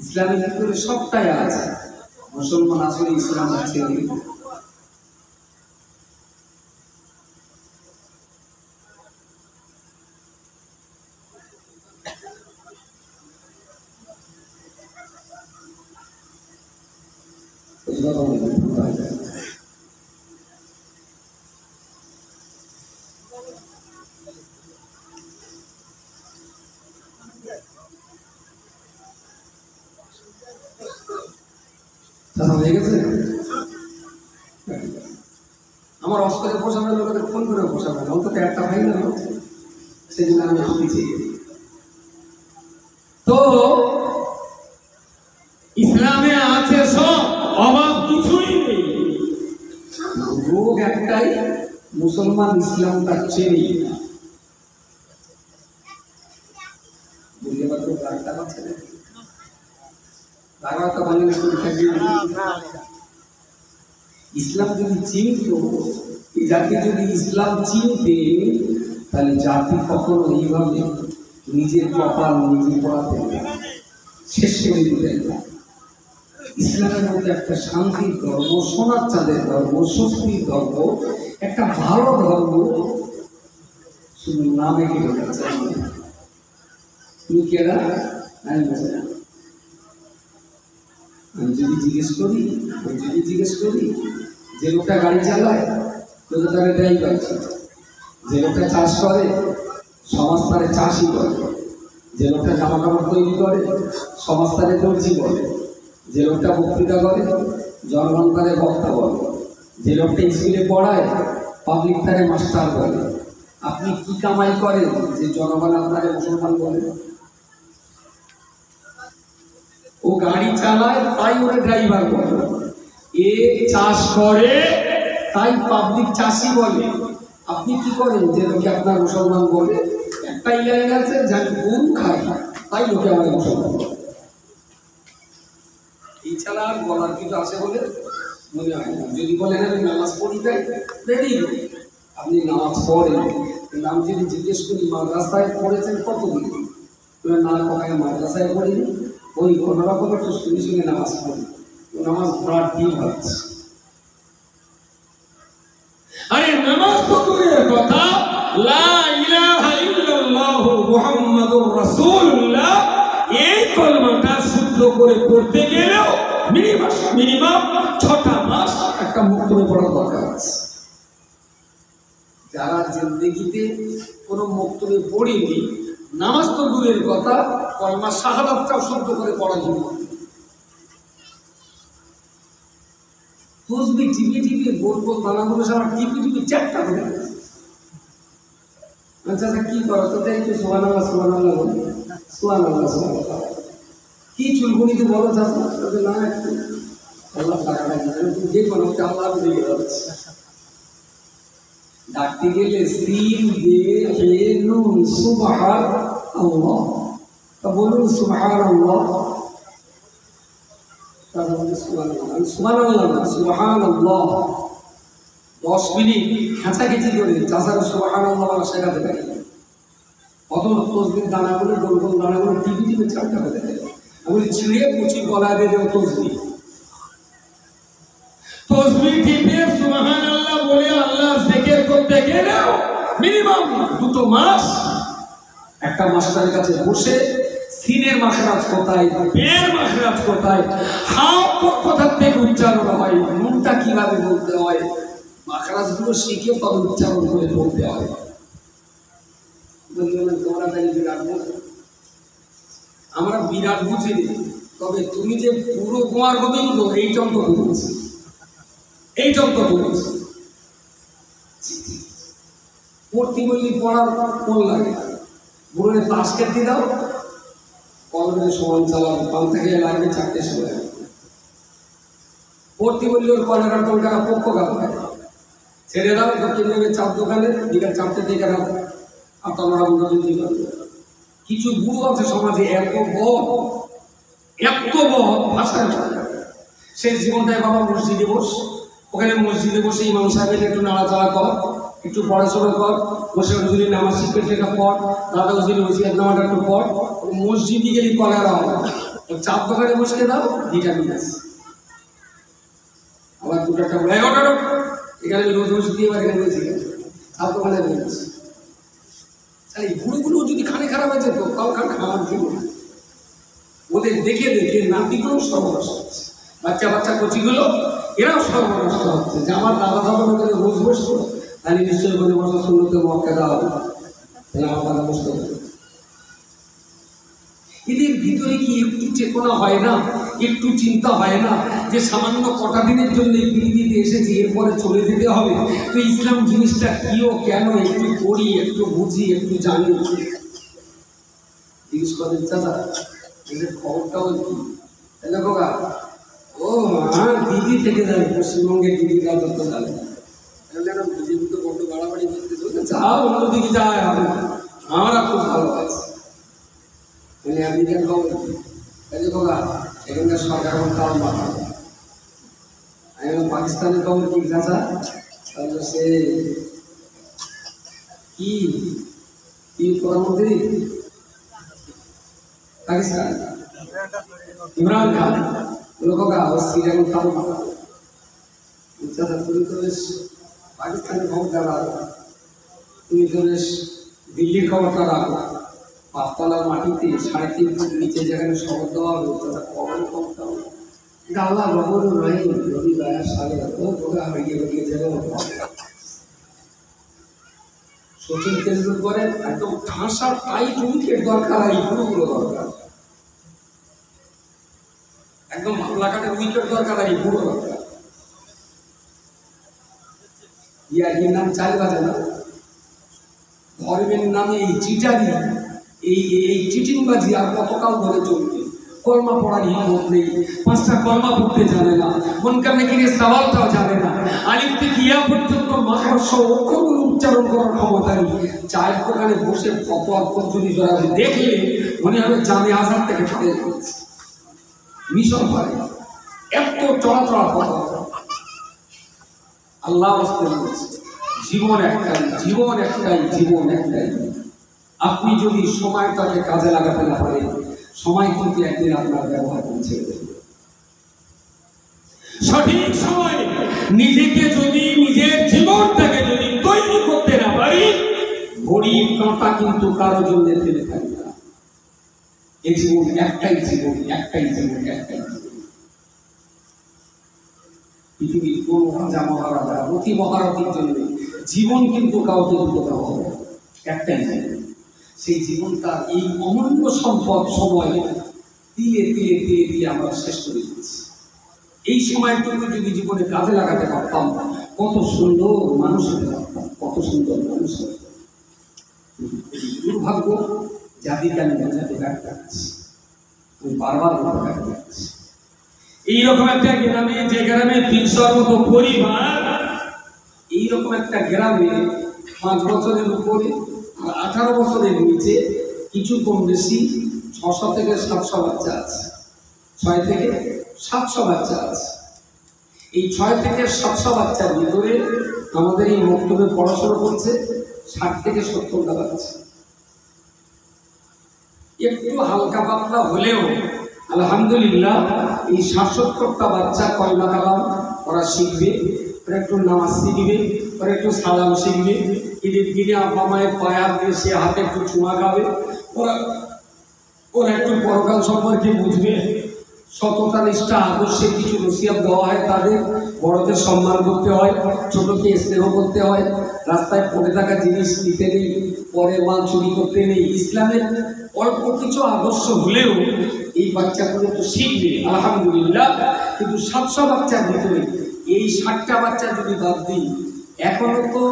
ইসলামের ভিতরে সবটাই আছে। মুসলমান আসলে ইসলাম আছে। আমার অস্ত্রে পোষাবে, লোকেদের ফোন করে পোষাবে না, অন্তত একটা ভাই না, সেই জন্য আমি একটু পিছিয়ে গেছি। তো ইসলামে আছে সব, অভাব কিছুই নেই। রোগ একটাই, মুসলমান ইসলামটা চেনে না। বুঝতে পারতো গাড়িটা পাচ্ছে না, গাড়িটা বানিয়ে ইসলাম যদি চিনত, এই জাতি যদি ইসলাম চিনতে, তাহলে জাতি কখনো এইভাবে নিজের কপাল নিজে পড়াতে শেষ করে দিতেন না। ইসলামের মধ্যে একটা শান্তির ধর্ম, সোনার চাঁদের ধর্ম, স্বস্তির ধর্ম, একটা ভালো ধর্ম, শুধু নামে কি ঢোকাচ্ছে। তুমি কেরা? আমি বলছি না। আমি যদি জিজ্ঞেস করি যে লোকটা গাড়ি চালায় তোদের তারা ড্রাইভার, যে লোকটা চাষ করে সমাজ তারে চাষি বলে, যে লোকটা জামা কাপড় তৈরি করে সমাজ তারে দর্জি বলে, যে লোকটা বক্তৃতা করে জনগণ তারে বক্তা বলে, যে লোকটা স্কুলে পড়ায় পাবলিক তারে মাস্টার বলে। আপনি কি কামাই করেন যে জনগণ আপনারে মুসলমান বলে? ও গাড়ি চালায় তাই ওরা ড্রাইভার বলে, এ চাষ করে তাই পাবলিক চাষি বলে। আপনি কি করেন যে লোকে আপনার মুসলমান বলে? একটাই লাইন আছে, যাই গরু খাই তাই লোকে আমার মুসলমান বলে। এই ছাড়া আর বলার কিছু আছে বলে মনে হয় না। যদি বলেন আমি নামাজ পড়ি তাই রেডি, আপনি নামাজ পড়েন, কিন্তু আমি যদি জিজ্ঞেস করি মাদ্রাসায় পড়েছেন কতদিন, না কখনো মাদ্রাসায় পড়িনি, ওই কোনো রকম একটু শুনে নামাজ পড়ি, নামাজ পড়ার দিন হচ্ছে। আরে নামাজ তো দূরের কথা, লা ইলাহা ইল্লাল্লাহু মুহাম্মাদুর রাসূলুল্লাহ, এই কলমাটা শুদ্ধ করে পড়তে গেলেও মিনিমাম 6টা মাস একটা মুক্তবে পড়ার দরকার আছে। যারা জিন্দেগিতে কোনো মুক্তবে পড়েনি, নামাজ তো দূরের কথা, কলমা শাহাদাতটাও শুদ্ধ করে পড়া যাবে। তসবিহ টিপে টিপে বলবো দানাগুলো সব টিপে টিপে চারটা করে। আচ্ছা কি করো তো একটু সুবহানাল্লাহ সুবহানাল্লাহ বলো, সুবহানাল্লাহ সুবহানাল্লাহ। কি চুলকুনিতে বলো চাচা, না একটু আল্লাহ টাকাটা তুমি যে কোনো আল্লাহ দিয়ে যাচ্ছে। ডাকতে গেলে সিন দিয়ে হে নুন সুবহানাল্লাহ, তা বলুন সুবহানাল্লাহ, তারপরে সুবহানাল্লাহ, সুবহানাল্লাহ না সুবহানাল্লাহ। 10 মিনিট খেঁচাখেঁচি করে চাচার সুবহানাল্লাহ বলা শেখাতে পারি। অত তসবির দানাগুলো গোল গোল দানাগুলো টিপি টিপে চারটা করে দেয়, আমি ছিঁড়ে কুচি গলা দিয়ে দেবো তসবিহ। তসবিহ টিপে সুবহানাল্লাহ বলে আল্লাহর জিকির করতে গেলেও মিনিমাম 2 মাস একটা মাস্টারের কাছে বসে সিনের মাখরাজ কোথায়, বের মাখরাজ কোথায়, হাও কোথা থেকে উচ্চারণ হয়, নুনটা কিভাবে বলতে হয়, মাখরাজগুলো শিখে তবে উচ্চারণ করে বলতে হয়। আমরা বিরাট বুঝিনি, তবে তুমি যে পুরো কুমার গোবিন্দ এইটাও তো বুঝেছি, এইটাও তো বুঝেছি। পড়তে বললি পড়ার কোন লাগে, বুড়ো তাস খেতে দাও, কলমের সমান চালাবে, পান থেকে লাগবে 4টে সময়। পড়তে বললি ওর কলেরা টোলকারা পক্ষ কাঁপায়, ছেড়ে দাও দক্ষিণ নেমে 4 দোকানে, বিকাল 4টে থেকে রাত 8টা-9টা পর্যন্ত করবে। কিছু বুড়ো আছে সমাজে এত বদ ভাষায় সেই জীবনটায় বাবা মসজিদে বস, ওখানে মসজিদে বসে ইমাম সাহেবের একটু নাড়াচাড়া কর, একটু পড়াশোনা কর, বসে হুজুরি নামাজ শিখবে সেটা পড়, দাদা হুজুরি ওসিয়াত নামাটা একটু পড়। মসজিদে গেলে কলেরা হবে, 4 দোকানে বসে দাও ভিটামিন আছে। আবার 2টা এখানে রোজ রোজ দিয়ে এবার এখানে বলছি 4 দোকানে বলছি। তাহলে এই বুড়োগুলো যদি খানে খারাপ হয়ে যেত তাও খারাপ ছিল, ওদের দেখে দেখে নাতিগুলো সর্বনাশ হচ্ছে, বাচ্চা কচিগুলো এরাও সর্বনাশ হচ্ছে। যে আমার দাদা দাদা করে রোজ বসতো, তাহলে নিশ্চয়ই করে বসা শুনতে মক্কা দেওয়া হবে, তাহলে আমার দাদা বসতে হবে। এদের ভিতরে কি একটু চেতনা হয় না, একটু চিন্তা হয় না যে সামান্য কটা দিনের জন্য পৃথিবীতে এসেছি, এরপরে চলে যেতে হবে। তো ইসলাম জিনিসটা কি ও কেন একটু পড়ি, একটু বুঝি, একটু জানি। জিজ্ঞেস করেন চাচা এদের খবরটাও কি, তাহলে বাবা ও আমার দিদি থেকে যাবে, পশ্চিমবঙ্গের দিদি রাজত্ব যাবে, বিজেপি তো বড্ড বাড়াবাড়ি করতে চলছে, যাও অন্যদিকে যায় হবে, আমরা খুব ভালো আছি। আমেরিকান খবর কি, তাহলে বাবা এখানকার সরকার তাও বাড়া। আমি পাকিস্তানের খবর কি চাচা, তাহলে সে কি প্রধানমন্ত্রী পাকিস্তান ইমরান খান, লোকা সিরিয়ান তাও বাড়া। চাচা তুমি তো বেশ পাকিস্তানের খবরটা রাখো, তুমি তো বেশ দিল্লির খবরটা রাখো। 5তলার মাটিতে 3.5 ফুট নিচে যেখানে শহর দেওয়া হবে, তারা কখন খবরটা হবে আল্লাহ রহমান রহিম নদী দয়ার সাগর ও তোরা হারিয়ে বেরিয়ে যাবে। সচিন তেন্ডুলকরের একদম ঠাসা টাইট উইকেট দরকার, আর পুরোগুলো দরকার, একদম মামলাকাটের উইকেট দরকার, আর পুরো দরকার। ইয়ার নাম 4 বাজে না, ধর্মের নামে এই চিটারি, এই চিটিংবাজি আর কতকাল ধরে চলবে? কলমা পড়ার হিম্মত নেই, 5টা কলমা পড়তে জানে না, মনকার নাকিরের সওয়ালটাও জানে না, আলিফ থেকে ইয়া পর্যন্ত মাখরাজ সহ অক্ষরগুলো উচ্চারণ করার ক্ষমতা নেই। চায়ের দোকানে বসে ফতোয়া পদ্ধতি জড়াবে, দেখলে মনে হবে জামে আজহার থেকে ফেলে পড়ছে, মিশন পারে এত চড়া ফতোয়া। আল্লাহ বলছে জীবন একটাই। আপনি যদি সময়টাকে কাজে লাগাতে না পারেন, সময় কিন্তু একদিন আপনার ব্যবহার করছে। সঠিক সময় নিজেকে যদি, নিজের জীবনটাকে যদি তৈরি করতে না পারি, ঘড়ির কাঁটা কিন্তু কারো জন্য ফেলে থাকবে না। এই জীবন একটাই। পৃথিবীর কোন রাজা মহারাজা অতি মহারথীর জন্য জীবন কিন্তু কাউকে দিতে দেওয়া হবে, একটাই জীবন। সেই জীবনটা এই অমূল্য সম্পদ সময় তিলে তিলে তিলে তিলে আমরা শেষ করে দিচ্ছি। এই সময়টুকু যদি জীবনে কাজে লাগাতে পারতাম কত সুন্দর মানুষ হতে পারতাম, কত সুন্দর মানুষ হতে পারতাম। দুর্ভাগ্য জাতিকে আমি বোঝাতে ব্যর্থ হচ্ছি, আমি বারবার ব্যর্থ হচ্ছি। এইরকম একটা গ্রামে, যে গ্রামে 300-র মতো পরিবার, এইরকম একটা গ্রামে 5 বছরের উপরে আর 18 বছরের নিচে কিছু কম বেশি 600 থেকে 700 বাচ্চা আছে। 6 থেকে 700 বাচ্চা আছে। এই 6 থেকে 700 বাচ্চার ভিতরে আমাদের এই মক্তবে পড়াশোনা করছে 60 থেকে 70টা বাচ্চা। একটু হালকা পাতলা হলেও আলহামদুলিল্লাহ এই 60-70টা বাচ্চা কলমা কালাম ওরা শিখবে, ওরা একটু নামাজ শিখবে, ওরা একটু সালাম শিখবে, ঈদের দিনে আব্বা মায়ের পায়ে হাত দিয়ে সে হাতে একটু চুমা খাবে, ওরা একটু পরকাল সম্পর্কে বুঝবে, সততা নিষ্ঠা আদর্শে কিছু নসিহত দেওয়া হয় তাদের, বড়দের সম্মান করতে হয়, ছোটকে স্নেহ করতে হয়, রাস্তায় পড়ে থাকা জিনিস নিতে নেই, পরের মাল চুরি করতে নেই। ইসলামের অল্প কিছু আদর্শ হলেও এই বাচ্চাগুলো তো শিখবে আলহামদুলিল্লাহ। কিন্তু 700 বাচ্চার ভিতরে এই 60টা বাচ্চা যদি বাদ দিই, এখনো তো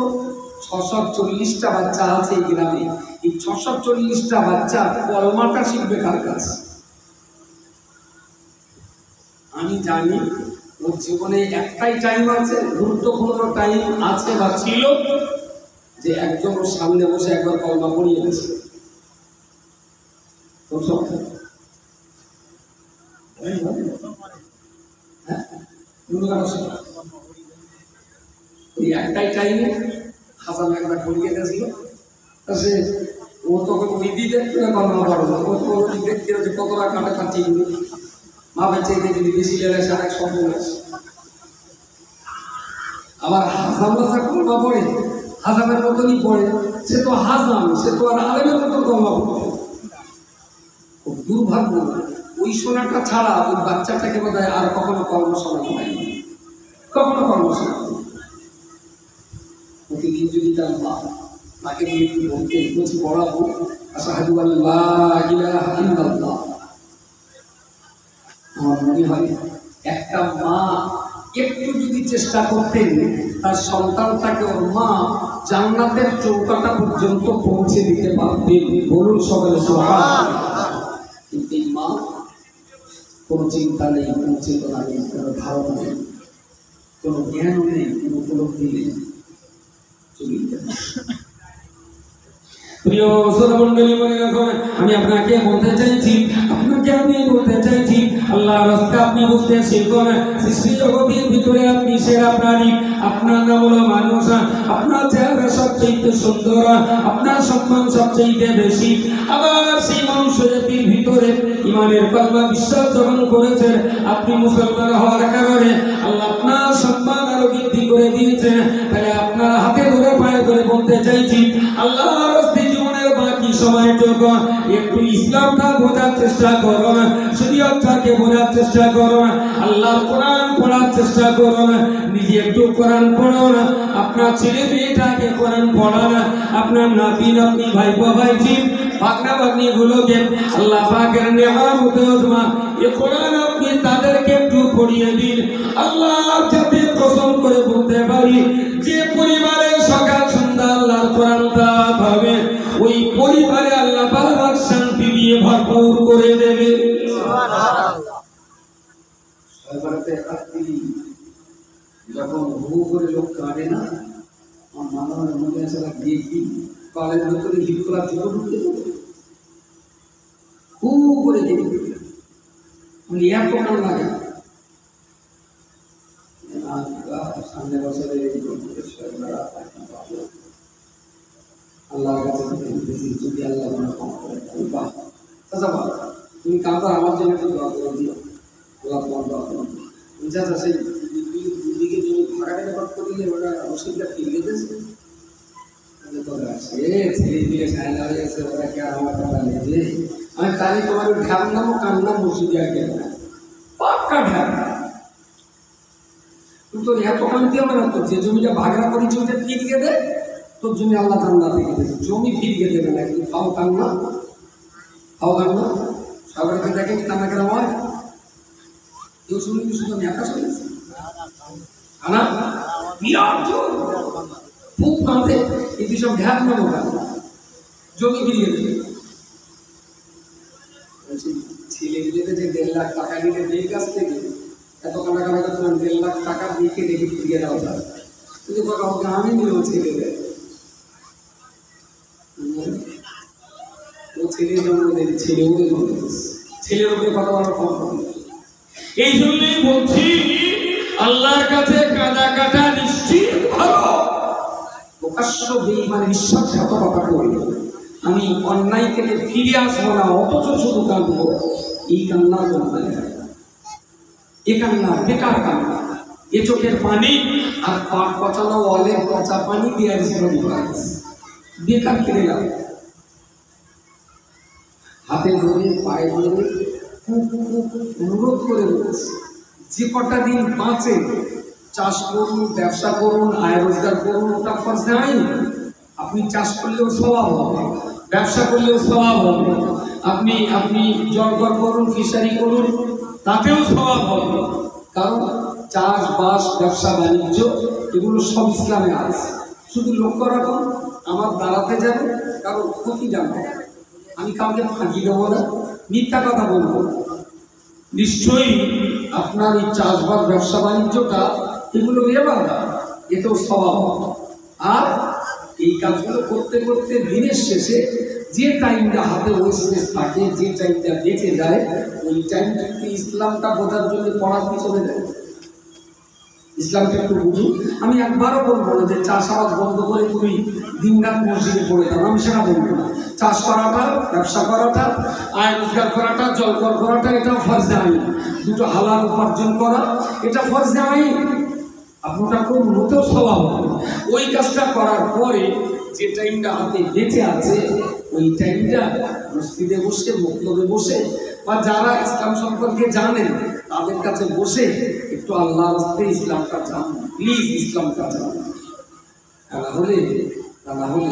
640টা বাচ্চা আছে এই গ্রামে। এই 640টা বাচ্চা কলমাটা শিখবে কার কাছে? আমি জানি ওর জীবনে একটাই টাইম আছে, গুরুত্বপূর্ণ টাইম আছে বা ছিল, যে একজন ওর সামনে বসে একবার কলমা পড়িয়ে গেছে। একটাই টাইমে হাসান একবার পড়িয়ে গেছিল, সে ও তখন ওই দিকে কলমা পড়লো, ও তো দেখতে হচ্ছে কতটা কাটা কাটিয়ে মাপের চাইতে যদি বেশি লেগে সে আরেক শব্দ আছে। আবার হাসান রাজা কলমা পড়ে, হাসানের মতনই পড়ে, সে তো হাসান, সে তো আর আলেমের মতো কলমা পড়ে। খুব দুর্ভাগ্য, ওই শোনাটা ছাড়া ওই বাচ্চাটাকে বোধ হয় আর কখনো কর্ম শোনাতে হয়নি, কখনো কর্ম শোনাতে। প্রতিদিন যদি তার মাকে নিয়ে একটু বলতে বলছি পড়াবো, আশহাদু আল্লাহ ইলাহা ইল্লাল্লাহ। আমার মনে হয় একটা মা একটু যদি চেষ্টা করতেন তার সন্তানটাকে ওর মা জান্নাতের চৌকাটা পর্যন্ত পৌঁছে দিতে পারতেন। বলুন সকলে সুবহানাল্লাহ। কিন্তু এই মা কোনো চিন্তা নেই, কোনো চেতনা নেই, কোনো ধারণা নেই, কোনো জ্ঞানও নেই, কোনো উপলব্ধি নেই। প্রিয় শ্রোতামণ্ডলী, মনে রাখুন, আমি আপনাকে বলতে চাইছি, আল্লাহর রাস্তা আপনি বুঝতে শিখুন। সৃষ্টি জগতের ভিতরে আপনি সেরা প্রাণী, আপনার নাম হলো মানুষ, আপনার চেহারা সবচেয়ে সুন্দর, আপনার সম্মান সবচেয়ে বেশি। আবার সেই মানুষ জাতির ভিতরে ইমানের কলমা বিশ্বাস যখন করেছেন, আপনি মুসলমান হওয়ার কারণে আল্লাহ আপনার সম্মান আরো বৃদ্ধি করে দিয়েছেন। তাহলে আপনার হাতে ধরে পায়ে ধরে বলতে চাইছি, আল্লাহর রাস্তায় জীবনের বাকি সময়টুকু একটু ইসলামটা বোঝার চেষ্টা করুন, শরীয়তটাকে বোঝার চেষ্টা করুন, আল্লাহর কোরআন পড়ার চেষ্টা করুন। নিজে একটু কোরআন পড়ুন, আপনার ছেলে মেয়েটাকে কোরআন পড়ান, আপনার নাতি নাতনি ভাইপো ভাইঝি ভাগনা ভাগ্নি গুলোকে আল্লাহ পাকের নেয়ামত ওজমা এ কোরআন আপনি তাদেরকে একটু পড়িয়ে দিন। আল্লাহর জাতির কসম করে বলতে পারি, যে পরিবারে সকাল সন্ধ্যা আল্লাহর কোরআন তেলাওয়াত হবে, ওই পরিবারে আল্লাহ পাক শান্তি দিয়ে ভরপুর করে দেবে। সুবহানাল্লাহ। যখন হু করে লোক কাঁদে না, আমার মামার মনে আছে দেখি কলের ভেতরে হিট করার জন্য ঢুকতে হু করে দেখি এত কান লাগে। সামনে বছরে আল্লাহর কাছে যদি আল্লাহ তুমি কাঁদো, আমার জন্য একটু দোয়া করে দিও, আল্লাহ তোমার দোয়া করো। আচ্ছা, সেই দুদিকে তুমি ভাগাড়ি ব্যাপার করলে ওরা অসুবিধা ঠিক গেছে, ছেলে দিলে সায়না হয়ে গেছে, ওরা কে আমার কথা নেই। আমি তাহলে তোমার ঢ্যাম নামো কান নাম মসজিদে আগে পাক্কা ঢ্যাম। তুমি তোর এত কান্তি হবে না, তো যে জমিটা ভাগড়া করেছি ওটা কি দিকে দে, তোর জন্য আল্লাহ জান্নাত থেকে দেবে, জমি ফিরিয়ে দেবে না, কিন্তু খাও কান্না, খাও কান্না। সবাইকে দেখেন কান্না কেন হয়? কেউ শুনিনি, শুধু আমি একা শুনেছি। কানা বিরাট জোর, খুব কাঁদে, কিন্তু সব ঢ্যাপ নেবো কান্না, জমি ফিরিয়ে দেবে। ছেলে দিলে যে 1.5 লাখ টাকা নিলে এই কাছ থেকে এত কান্নাকাটা করতে 1.5 লাখ টাকা দিয়ে রেখে ফিরিয়ে দেওয়া যায়, কিন্তু কাউকে আমি নিলেও ছেলে দেয়, ও ছেলের জন্য দেয়, ছেলে ওদের জন্য ছেলের উপরে কথা বলার ক্ষমতা। এই জন্যই বলছি আল্লাহর কাছে কাঁদা কাটা নিশ্চিত ভালো। প্রকাশ্য বেঈমান বিশ্বাসঘাতকতা করি, আমি অন্যায় থেকে ফিরে আসবো না, অথচ শুধু কাঁদবো, এই কান্না করতে এ কান্না বেকার কান্না। এ চোখের পানি আর পাট পচানো অলের পচা পানি দিয়ে বেকার খেলে যাবে। হাতে ধরে পায়ে ধরে অনুরোধ করে বলেছে, যে কটা দিন বাঁচে চাষ করুন, ব্যবসা করুন, আয় রোজগার করুন, ওটা ফরজে আইন। আপনি চাষ করলেও স্বভাব হবে, ব্যবসা করলেও স্বভাব হবে, আপনি জলকর করুন, ফিশারি করুন, তাতেও স্বভাব হবে। কারণ চাষবাস, ব্যবসা বাণিজ্য এগুলো সব ইসলামে আছে। শুধু লক্ষ্য রাখুন, আমার দাঁড়াতে যাবে কারণ ক্ষতি জানবে, আমি কাউকে ফাঁকি দেবো না, মিথ্যা কথা বলবো। নিশ্চয়ই আপনার এই চাষবাস, ব্যবসা বাণিজ্যটা এগুলো এবাদা, এতেও স্বভাব। আর এই কাজগুলো করতে করতে দিনের শেষে যে টাইমটা হাতে ওয়েস্টেজ থাকে, যে টাইমটা বেঁচে যায়, ওই টাইমটা একটু ইসলামটা বোঝার জন্য পড়ার পিছনে দেয়। ইসলামটা একটু বুঝি। আমি একবারও বলবো না যে চাষাবাদ বন্ধ করে তুমি দিনরাত মসজিদে পড়ে যাও, আমি সেটা বলবো না। চাষ করাটা, ব্যবসা করাটা, আয় রোজগার করাটা, জলকর করাটা, এটা ফরজে আইন। দুটো হালাল উপার্জন করা, এটা ফরজে আইন। আপনারটা খুব মোটেও স্বভাব। ওই কাজটা করার পরে যে টাইমটা হাতে বেঁচে আছে, ওই টাইমটা মসজিদে বসে, মক্তবে বসে, বা যারা ইসলাম সম্পর্কে জানেন তাদের কাছে বসে একটু আল্লাহর রাস্তায় ইসলামটা জানুন, প্লিজ ইসলামটা জানুন। তা না হলে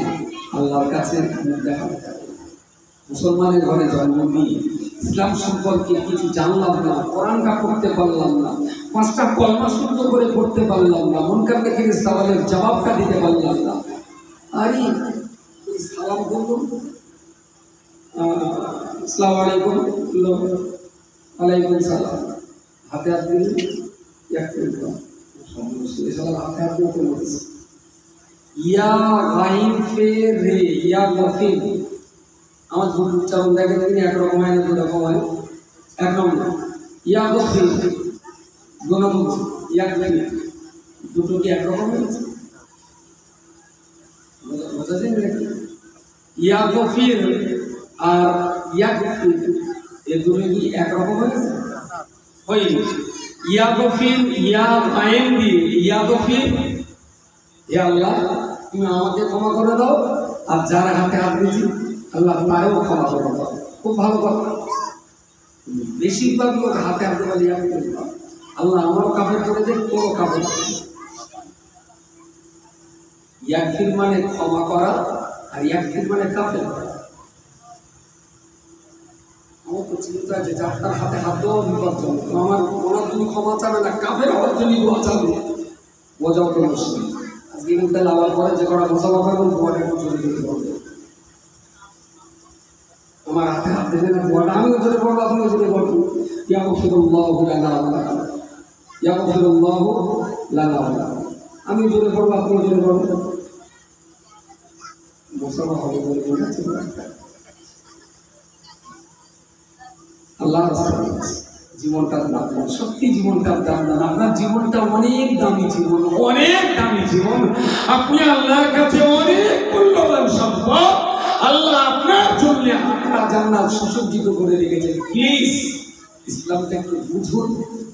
আল্লাহর কাছে দেখা। মুসলমানের ঘরে জন্ম নিয়ে ইসলাম সম্পর্কে কিছু জানলাম না, কোরআনটা পড়তে পারলাম না, 5টা কলমা শুদ্ধ করে পড়তে পারলাম না, মুনকার নাকির সওয়ালের জবাবটা দিতে পারলাম না। আরে সালাম বলুন, আসসালামু আলাইকুম, ওয়ালাইকুম সালাম, হাতে হাত দিন, হাতে হাত দিতে বলছি। ইয়া গাইন ফে রে, ইয়া গফির, আমার দুটো উচ্চারণ দেখেন, তিনি একরকম হয় না, দুরকম হয়। 1 নম্বর ইয়া গফির, 2 নম্বর ইয়া গফির, দুটো কি একরকম হয়েছে? বোঝা যায় নাকি? ইয়া গফির আর ইয়া গফির, এ দুটো কি একরকম হয়েছে? হয়নি। ইয়া গফির, ইয়া আইন দিয়ে ইয়া গফির, হে আল্লাহ তুমি আমাকে ক্ষমা করে দাও, আর যারা হাতে হাত দিয়েছি আল্লাহ তারেও ক্ষমা করে দাও। খুব ভালো কথা। বেশিরভাগ লোক হাতে হাতে বলে আল্লাহ আমারও কাফের করে দেয়, তোরও কাফের। ইয়াগফির মানে ক্ষমা করা, আর ইয়াগফির মানে কাফের করা। আমার তো চিন্তা আছে যার তার হাতে হাত দেওয়া বিপজ্জনক। আমার ওনার তুমি ক্ষমা চাবে না, কাফের হওয়ার জন্য দোয়া চাবে, বোঝাও তো মুশকিল। আজকে কিন্তু লাভার পরে যে কটা মশলা করবেন দোয়াটা একটু চলে যেতে পারবে। আমার হাতে হাত দেবে না, দোয়াটা আমিও জোরে পড়বো, আপনিও জোরে পড়বো। ইয়াগফিরুল্লাহু লানা ওয়া লাকুম, ইয়াগফিরুল্লাহু লানা ওয়া লাকুম। আমি জোরে পড়বো, আপনিও জোরে পড়বেন। মশলা হবে বলে মনে আছে? আল্লাহ জীবনটার দাম, সত্যি জীবনটার দাম দেন। আপনার জীবনটা অনেক দামি জীবন, অনেক দামি জীবন। আপনি আল্লাহর কাছে অনেক মূল্যবান সম্পদ। আল্লাহ আপনার জন্য আপনার জান্নাত সুসজ্জিত করে রেখেছেন। প্লিজ ইসলামটা একটু বুঝুন,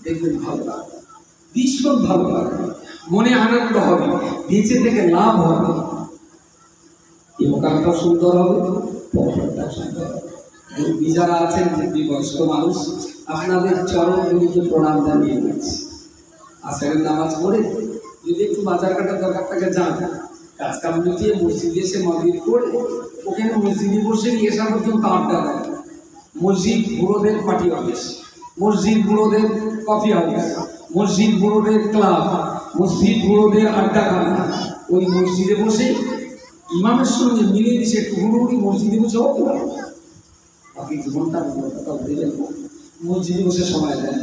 দেখবেন ভালো লাগবে, ভীষণ ভালো লাগবে, মনে আনন্দ হবে, বেঁচে থেকে লাভ হবে, ইহকালটা সুন্দর হবে, পরকালটা সুন্দর হবে। যারা আছেন বয়স্ক মানুষ, আপনাদের চরণগুলিকে প্রণাম জানিয়ে দিচ্ছি। আসরের নামাজ পড়ে যদি একটু বাজার কাটার দরকার থাকে যান, কাজকাম মিটিয়ে মসজিদে এসে মাগরিব পড়ে ওখানে মসজিদে বসে এসা পর্যন্ত আড্ডা দেয়। মসজিদ বুড়োদের পার্টি অফিস, মসজিদ বুড়োদের কফি হাউস, মসজিদ বুড়োদের ক্লাব, মসজিদ বুড়োদের আড্ডাখানা। ওই মসজিদে বসে ইমামের সঙ্গে মিলে দিছে একটু হুড়ুহুড়ি মসজিদে বসে হোক না, বাকি জীবনটা দেবেন মসজিদে বসে সময় দেন।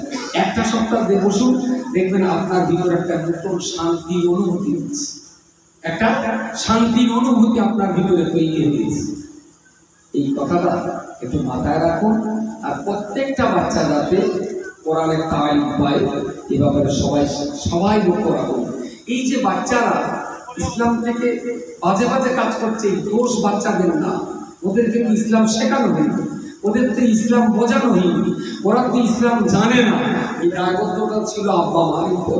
একটা সপ্তাহ দিয়ে বসুন, দেখবেন আপনার ভিতরে একটা নতুন শান্তির অনুভূতি হচ্ছে, একটা শান্তির অনুভূতি আপনার ভিতরে তৈরি হয়েছে। এই কথাটা একটু মাথায় রাখুন। আর প্রত্যেকটা বাচ্চা যাতে কোরআনের তালিম পায় এ ব্যাপারে সবাই লক্ষ্য রাখুন। এই যে বাচ্চারা ইসলাম থেকে বাজে বাজে কাজ করছে, দোষ বাচ্চাদের না, ওদেরকে ইসলাম শেখানো হয়নি, ওদের তো ইসলাম বোঝানো হয়নি, ওরা তো ইসলাম জানে না। এই দায়বদ্ধতা ছিল আব্বা মায়ের উপর।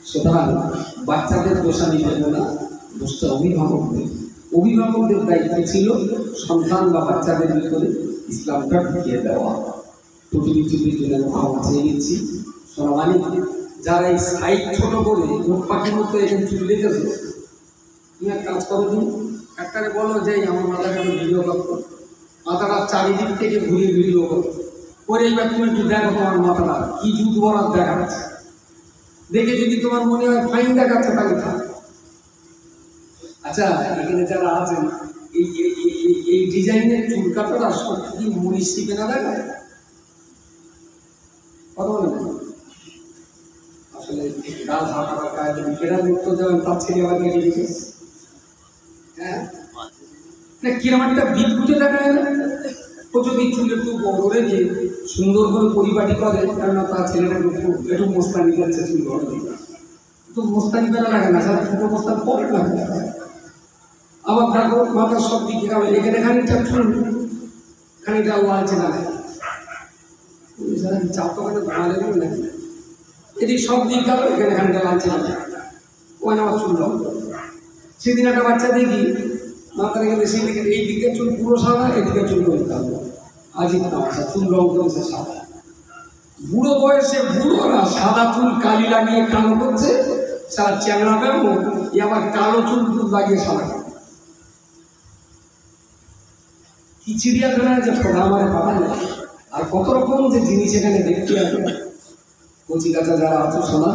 সুতরাং বাচ্চাদের দোষানি দেব না, দোষটা অভিভাবকদের। অভিভাবকদের দায়িত্ব ছিল সন্তান বা বাচ্চাদের ভিতরে ইসলামটা ঢুকিয়ে দেওয়া। টুটি চুটির জন্য ক্ষমা চেয়ে নিচ্ছি। সোনামানি যারা এই সাইড ছোট করে মুখ পাখির মতো এখানে চুল লেগেছে, তুমি এক কাজ করো, দিন একটারে বলো যে আমার মাথাটা ভিডিও করতো, মাথাটা চারিদিক থেকে ঘুরিয়ে ভিডিও করতো করে এইবার তুমি একটু দেখো তোমার মাথাটা কি জুত বরাদ দেখাচ্ছে। দেখে যদি তোমার মনে হয় ফাইন দেখাচ্ছে তাহলে থাক। আচ্ছা, এখানে যারা আছেন এই ডিজাইনের চুল কাটাটা সত্যি মনীষ শিখে না দেখায় কথা বলে না? আসলে ডাল হাঁটা কায়দা কেরাম উত্তর দেবেন, তার ছেলে আবার কেটে রেখেছে। হ্যাঁ, কিরম একটা বিদ্যুতে দেখায় না? ও যদি চুল একটু বড় রেখে সুন্দর করে পরিপাটি করে, কেননা তার ছেলেটা একটু মোস্তানি করছে চুল বড় দিকে, তো মোস্তানি করা লাগে না, সারা ছোটো মোস্তান পরে লাগে। আবার দেখো মাথার সব দিকে খাবে, এখানে খানিকটা চুল খানিকটা লালচে না চাপ তো করে ভাড়া দেবেন নাকি, এদিকে সব দিক গেল, এখানে খানিকটা লালচে না ওখানে আমার চুল রঙ। সেদিন একটা বাচ্চা দেখি মাথা রেখে সেদিকে এই দিকে চুল পুরো সাদা, এদিকে চুল করতে হবে আজই তামাশা, চুল রঙ করেছে সাদা। বুড়ো বয়সে বুড়ো না, সাদা চুল কালি লাগিয়ে কালো করছে, সারা চ্যাংড়া ব্যামো, এ আবার কালো চুল দুধ লাগিয়ে সাদা। কি চিড়িয়াখানায় যে খোলা আমার পাওয়া যায়, আর কত রকম যে জিনিস এখানে দেখতে হবে। কচি কাঁচা যারা আছে শোনা,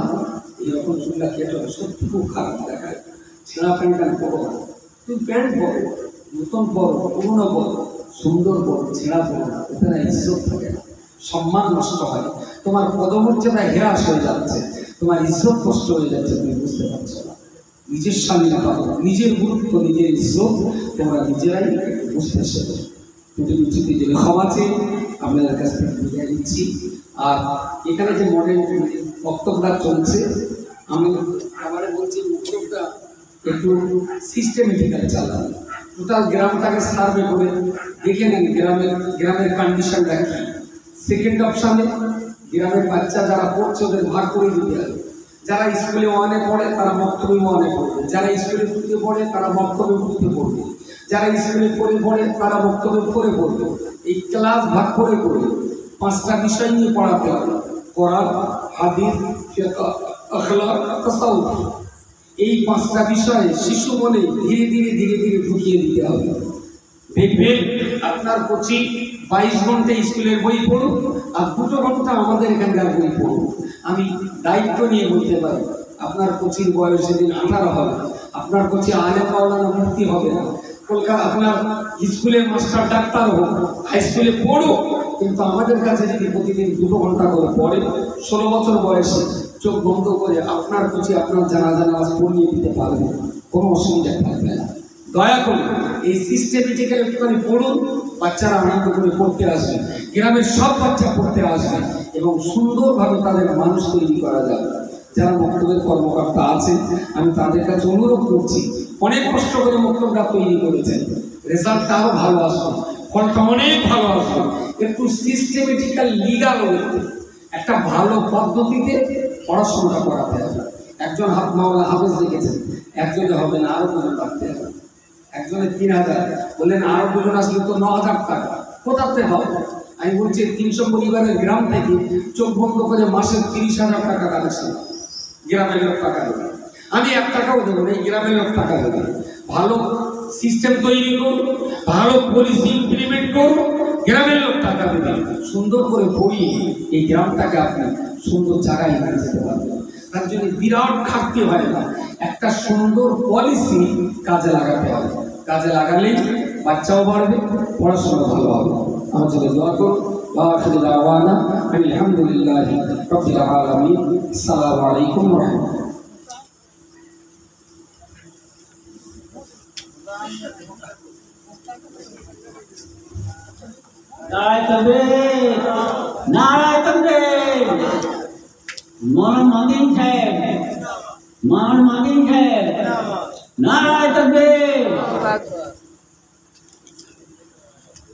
এইরকম চুলটা কেটে সত্যি খুব খারাপ দেখায়। ছেঁড়া প্যান্ট পরো, তুমি প্যান্ট পরো, নতুন পরো, পুরোনো পরো, সুন্দর পরো, ছেঁড়া পরো না, ওখানে ইজ্জত থাকে না, সম্মান নষ্ট হয়, তোমার পদমর্যাদা হ্রাস হয়ে যাচ্ছে, তোমার ইজ্জত নষ্ট হয়ে যাচ্ছে, তুমি বুঝতে পারছো না। নিজের স্বাধীনতা, নিজের গুরুত্ব, নিজের ইজ্জত তোমরা নিজেরাই বুঝতে শেখো। দুটি যে ক্ষমা চেয়ে আপনাদের কাছ থেকে বিদায় দিচ্ছি। আর এখানে যে মডেল বক্তব্যটা চলছে, আমি আবার বলছি বক্তব্যটা একটু সিস্টেমেটিক্যালি চালান। টোটাল গ্রামটাকে সার্ভে করে দেখে নেন গ্রামের কন্ডিশনটা কি। সেকেন্ড অপশানে গ্রামের বাচ্চা যারা পড়ছে ওদের ভাগ করে দিতে হবে। যারা স্কুলে ওয়ানে পড়ে তারা মক্তবে ওয়ানে পড়বে, যারা স্কুলে টুতে পড়ে তারা মক্তবে টুতে পড়বে, যারা স্কুলে পড়ে তারা বক্তব্য করে পড়বে। এই ক্লাস ভাগ করে করে 5টা বিষয় নিয়ে পড়াতে হবে: কোরআন, হাদিস, ফিকহ, আখলাক, তাসাউফ। এই 5টা বিষয়ে শিশু মনে ধীরে ধীরে ঢুকিয়ে দিতে হবে। দেখবেন আপনার কোচিং 22 ঘন্টা স্কুলের বই পড়ুন আর 2 ঘন্টা আমাদের এখানকার বই পড়ুন। আমি দায়িত্ব নিয়ে বলতে পারি, আপনার কোচিং বয়স সেদিন 18 হবে, আপনার কোচিং আলে পাওলানো মুক্তি হবে না। কলকাতা আপনার স্কুলের মাস্টার ডাক্তার হোক, হাই স্কুলে পড়ো, কিন্তু আমাদের কাছে যদি প্রতিদিন 2 ঘন্টা করে পড়ে, 16 বছর বয়সে চোখ বন্ধ করে আপনার কোচিং আপনার জানাজা নামাজ পড়িয়ে দিতে পারবে, কোনো অসুবিধা থাকবে না। দয়া করে এই সিস্টেমেটিক্যাল একটুখানি পড়ুন, বাচ্চারা আনন্দ করে পড়তে আসবে, গ্রামের সব বাচ্চা পড়তে আসবে এবং সুন্দরভাবে তাদের মানুষ তৈরি করা যাবে। যারা মক্তবের কর্মকর্তা আছেন আমি তাদের কাছে অনুরোধ করছি, অনেক কষ্ট করে মক্তবটা তৈরি করেছেন, রেজাল্টটা আরও ভালো আসবে, ফলটা অনেক ভালো আসবে। একটু সিস্টেমেটিক্যাল লিগাল একটা ভালো পদ্ধতিতে পড়াশোনাটা করাতে হবে। একজন হাফেজ লিখেছেন, একজনে হবে না, আরও 2জন রাখতে হবে। একজনে 3000 বললেন, আরও 2জন আসলে তো 9000 টাকা কোথাতে হবে? আমি বলছি 300 পরিবারের গ্রাম থেকে চোখ বন্ধ করে মাসে 30,000 টাকা কালেকশন গ্রামের লোক টাকা দেবে। আমি 1 টাকাও দেবো না, এই গ্রামের লোক টাকা দেবে। ভালো সিস্টেম তৈরি করুন, ভালো পলিসি ইমপ্লিমেন্ট করুন, গ্রামের লোক টাকা দেবে। সুন্দর করে পড়িয়ে এই গ্রামটাকে আপনি সুন্দর জায়গায় নিয়ে যেতে পারবেন। তার জন্য বিরাট খাটতে হয় না, একটা সুন্দর পলিসি কাজে লাগাতে হবে। কাজে লাগালেই বাচ্চাও বাড়বে, পড়াশোনা ভালো হবে। আমার জন্য দোয়া করুন। ওয়াখিরু দাওয়ানা আলহামদুলিল্লাহি রাব্বিল আলামিন। আসসালামু আলাইকুম ওয়া রাহমাতুল্লাহ। नारायण तकबीर, नारायण तकबीर। मौलाना मदीन साहब, मौलाना मदीन साहब, नारायण तकबीर।